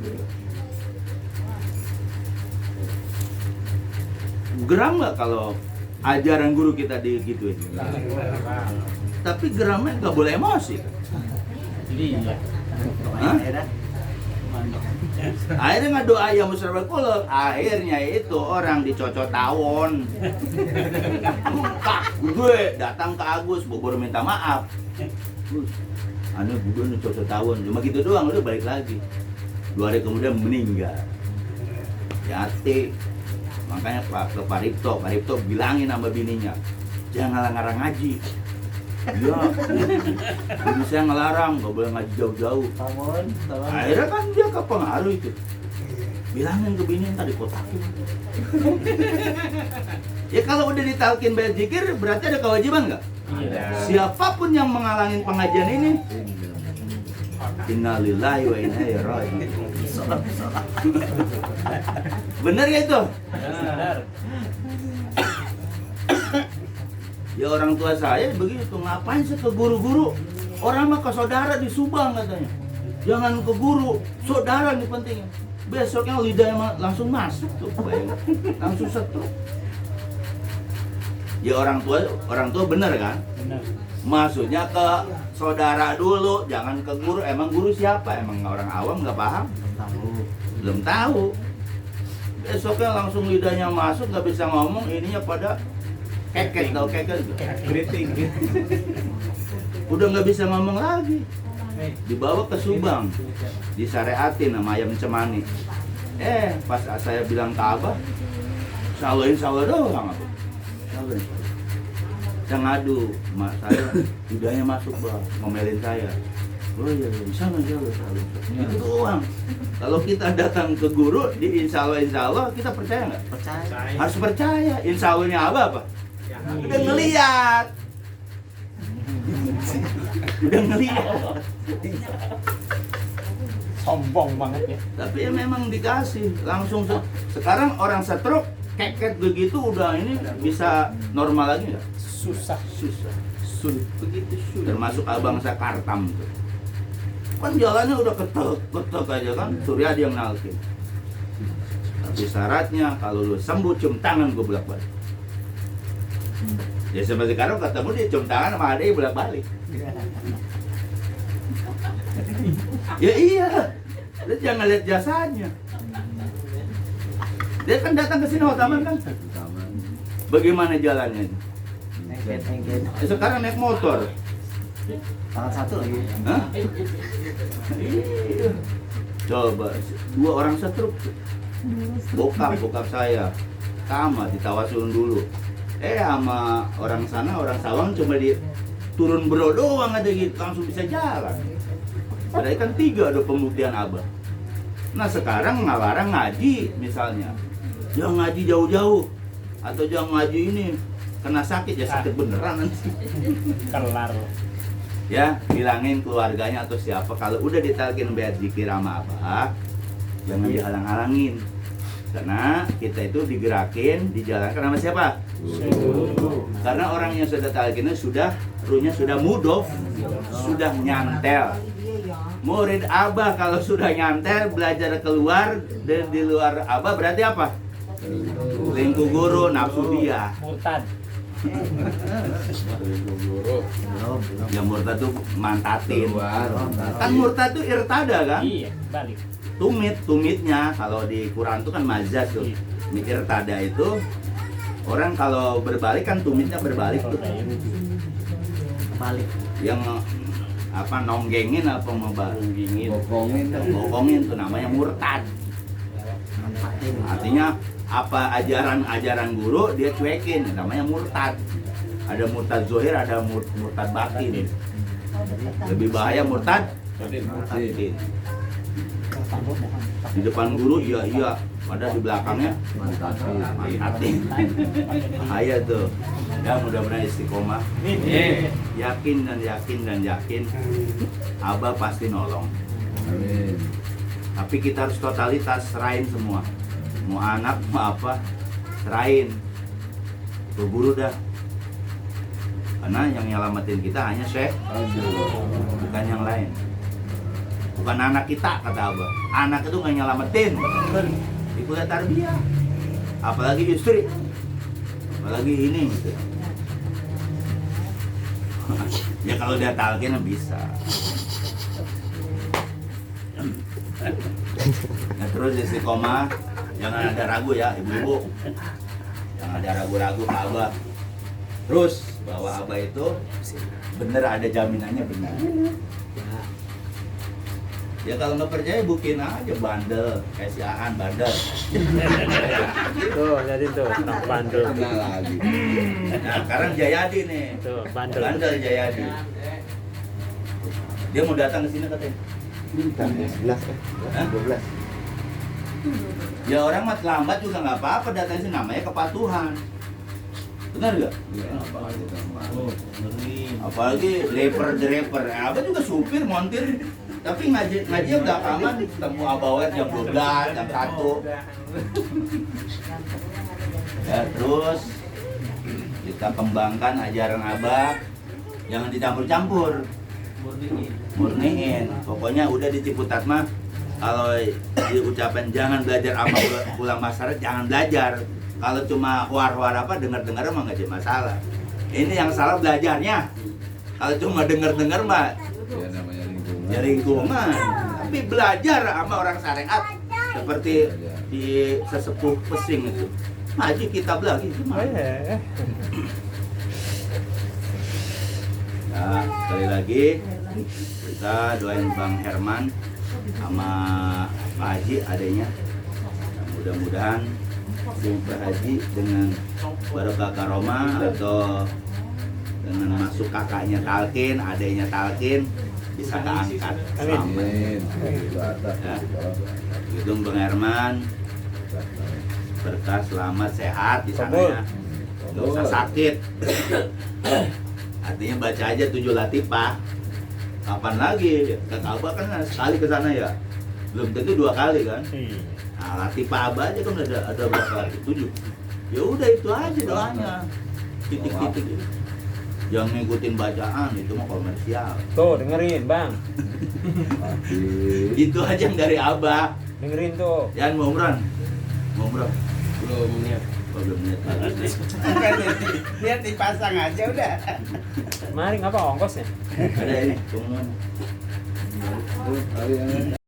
Geram nggak kalau ajaran guru kita digituin? Tapi geramnya nggak boleh emosi. Iya. Hah? Akhirnya nggak doa ya musyrifal qulub. Akhirnya itu orang dicocok tawon. Gue datang ke Agus, Bogor minta maaf. Gus, ane gue dicocok tawon. Cuma gitu doang, udah balik lagi. 2 hari kemudian meninggal. hati. Makanya Pak Ripto bilangin sama bininya, jangan ngarang ngaji. Iya, bini saya ngelarang, gak boleh ngaji jauh-jauh. Akhirnya kan dia kepengaruh itu. Bilangin ke bini tadi kotakin. Ya kalau udah ditalkin bayar zikir, berarti ada kewajiban nggak? Iya. Siapapun yang menghalangi pengajian ini, innalillahi wa inna ilaihi raji'un. Bener gak itu? Benar. Ya orang tua saya begitu, ngapain sih ke guru-guru? Orang mah ke saudara di Subang katanya. Jangan ke guru, saudara nih pentingnya. Besoknya lidahnya langsung masuk tuh, langsung setruk. Ya orang tua bener kan? Benar. Maksudnya ke saudara dulu, jangan ke guru. Emang guru siapa? Emang orang awam nggak paham? Belum tahu. Besoknya langsung lidahnya masuk, nggak bisa ngomong, ininya pada keket, tau keket gitu. Greeting. Udah nggak bisa ngomong lagi. Dibawa ke Subang, disyariatin sama ayam cemani. Pas saya bilang ke Abah, insya Allah doang apa? Saya ngadu, mak saya lidahnya masuk bah, ngomelin saya. Oh iya, sana aja lo selalu. Itu doang. Kalau kita datang ke guru, di insya Allah kita percaya nggak? Percaya. Harus percaya. Insya Allahnya Abah apa? Udah ngeliat. Udah ngeliat. Sombong banget ya. Tapi ya memang dikasih langsung sekarang orang stroke keket begitu udah ini bisa normal lagi nggak? Susah. Sulit begitu sulit. Termasuk abang saya Kartam tuh. Kan jalannya udah ketek aja kan, Suryadi yang nalkin. Tapi syaratnya kalau lu sembuh cium tangan gue bolak-balik. Ya sampai sekarang ketemu dia cium tangan sama adek bolak-balik. Ya iya, lu jangan lihat jasanya. Dia kan datang ke sini Taman kan? Bagaimana jalannya? Sekarang naik motor. Tangan satu lagi. Hah? Iya. Coba, 2 orang setruk. Bokap saya sama ditawasun dulu. Sama orang sana, orang Sawang cuma turun bro doang ada gitu, langsung bisa jalan. Padahal kan 3 ada pembuktian Abah. Nah sekarang ngelarang ngaji misalnya, jangan ngaji jauh-jauh atau jangan ngaji ini kena sakit ya sakit beneran nanti. Kelar. Ya bilangin keluarganya atau siapa kalau udah ditalkin bayar zikir sama Abah, jangan dihalang-halangin. Karena kita itu digerakin, dijalankan sama siapa? Karena orang yang sudah talkinnya ruhnya sudah mudof, sudah nyantel. Murid Abah kalau sudah nyantel belajar keluar dan di luar Abah berarti apa? Lingku guru, nafsu dia. Murtad. Ya murtad tuh mantatin. Kan murtad tuh irtada kan? Iya, balik. Tumitnya kalau di Quran tuh kan mazaz tuh. Ini irtada itu orang kalau berbalik kan tumitnya berbalik tuh. Balik. Yang apa nonggengin apa mau bokongin tuh namanya murtad. Artinya apa ajaran guru dia cuekin namanya murtad. Ada murtad zohir, ada murtad batin. Lebih bahaya murtad batin. Di depan guru iya, padahal di belakangnya mantatin. Bahaya tuh. Ya mudah-mudahan istiqomah. Yakin. Abah pasti nolong. Amin. Tapi kita harus totalitas, serahin semua. Mau anak, mau apa, serahin. Berburu dah. Karena yang nyelamatin kita hanya Syekh, bukan yang lain. Bukan anak kita, kata Abah. Anak itu nggak nyelamatin. Ikulah tarbiyah. Apalagi istri. Apalagi ini gitu. Ya kalau dia talqin bisa. Nah terus istiqomah, jangan ada ragu ya ibu-ibu. Jangan ada ragu-ragu ke Abah. Terus bahwa Abah itu bener ada jaminannya benar. Ya kalau nggak percaya buktiin aja bandel, kayak si Aan bandel. Tuh, jadi tuh orang bandel. Kena lagi. Nah sekarang Jayadi nih, Tuh, bandel. bandel Jayadi. Dia mau datang ke sini katanya. Jam 11 Hah? 12. Ya orang mah terlambat juga nggak apa-apa datang sini, namanya kepatuhan. Benar nggak? Iya, apa aja sama. Apalagi driver, abah juga supir montir, tapi ngaji udah aman, ketemu abawet jam 12, jam 1. Ya terus kita kembangkan ajaran abah, jangan dicampur-campur, murniin. Pokoknya udah di Ciputat mah kalau diucapin jangan belajar sama ulama masyarakat, jangan belajar. Kalau cuma war-war apa dengar-dengar mah nggak jadi masalah. Ini yang salah belajarnya. Kalau cuma dengar-dengar mah Ya namanya lingkungan. ya lingkungan. Tapi belajar sama orang syariat seperti di sesepuh pesing itu. Ngaji kitab lagi gimana? Nah, sekali lagi kita doain Bang Herman sama Pak Haji adanya. Mudah-mudahan Pak Haji dengan barokah karomah atau dengan masuk kakaknya talkin, adanya talkin bisa keangkat. Selamat. Amin. Itu atas. Ya. Gitu Bang Herman, berkah selamat sehat di sana ya. Nggak usah sakit. Artinya baca aja 7 latifah. Kapan lagi? Kata Abah kan sekali ke sana ya. Belum tentu 2 kali kan. Nah, latifah Abah aja kan ada berapa kali? 7. Ya udah itu aja doanya. Titik-titik. Jangan ngikutin bacaan, itu mah komersial. Tuh, dengerin, Bang. Itu aja yang dari Abah. Dengerin tuh. Yan mau umran. Mau umran. Belum niat. Oh, belum niat. Niat dipasang aja udah. Mari ngapa ongkosnya? Ada ini, pengumuman. Terus hari ini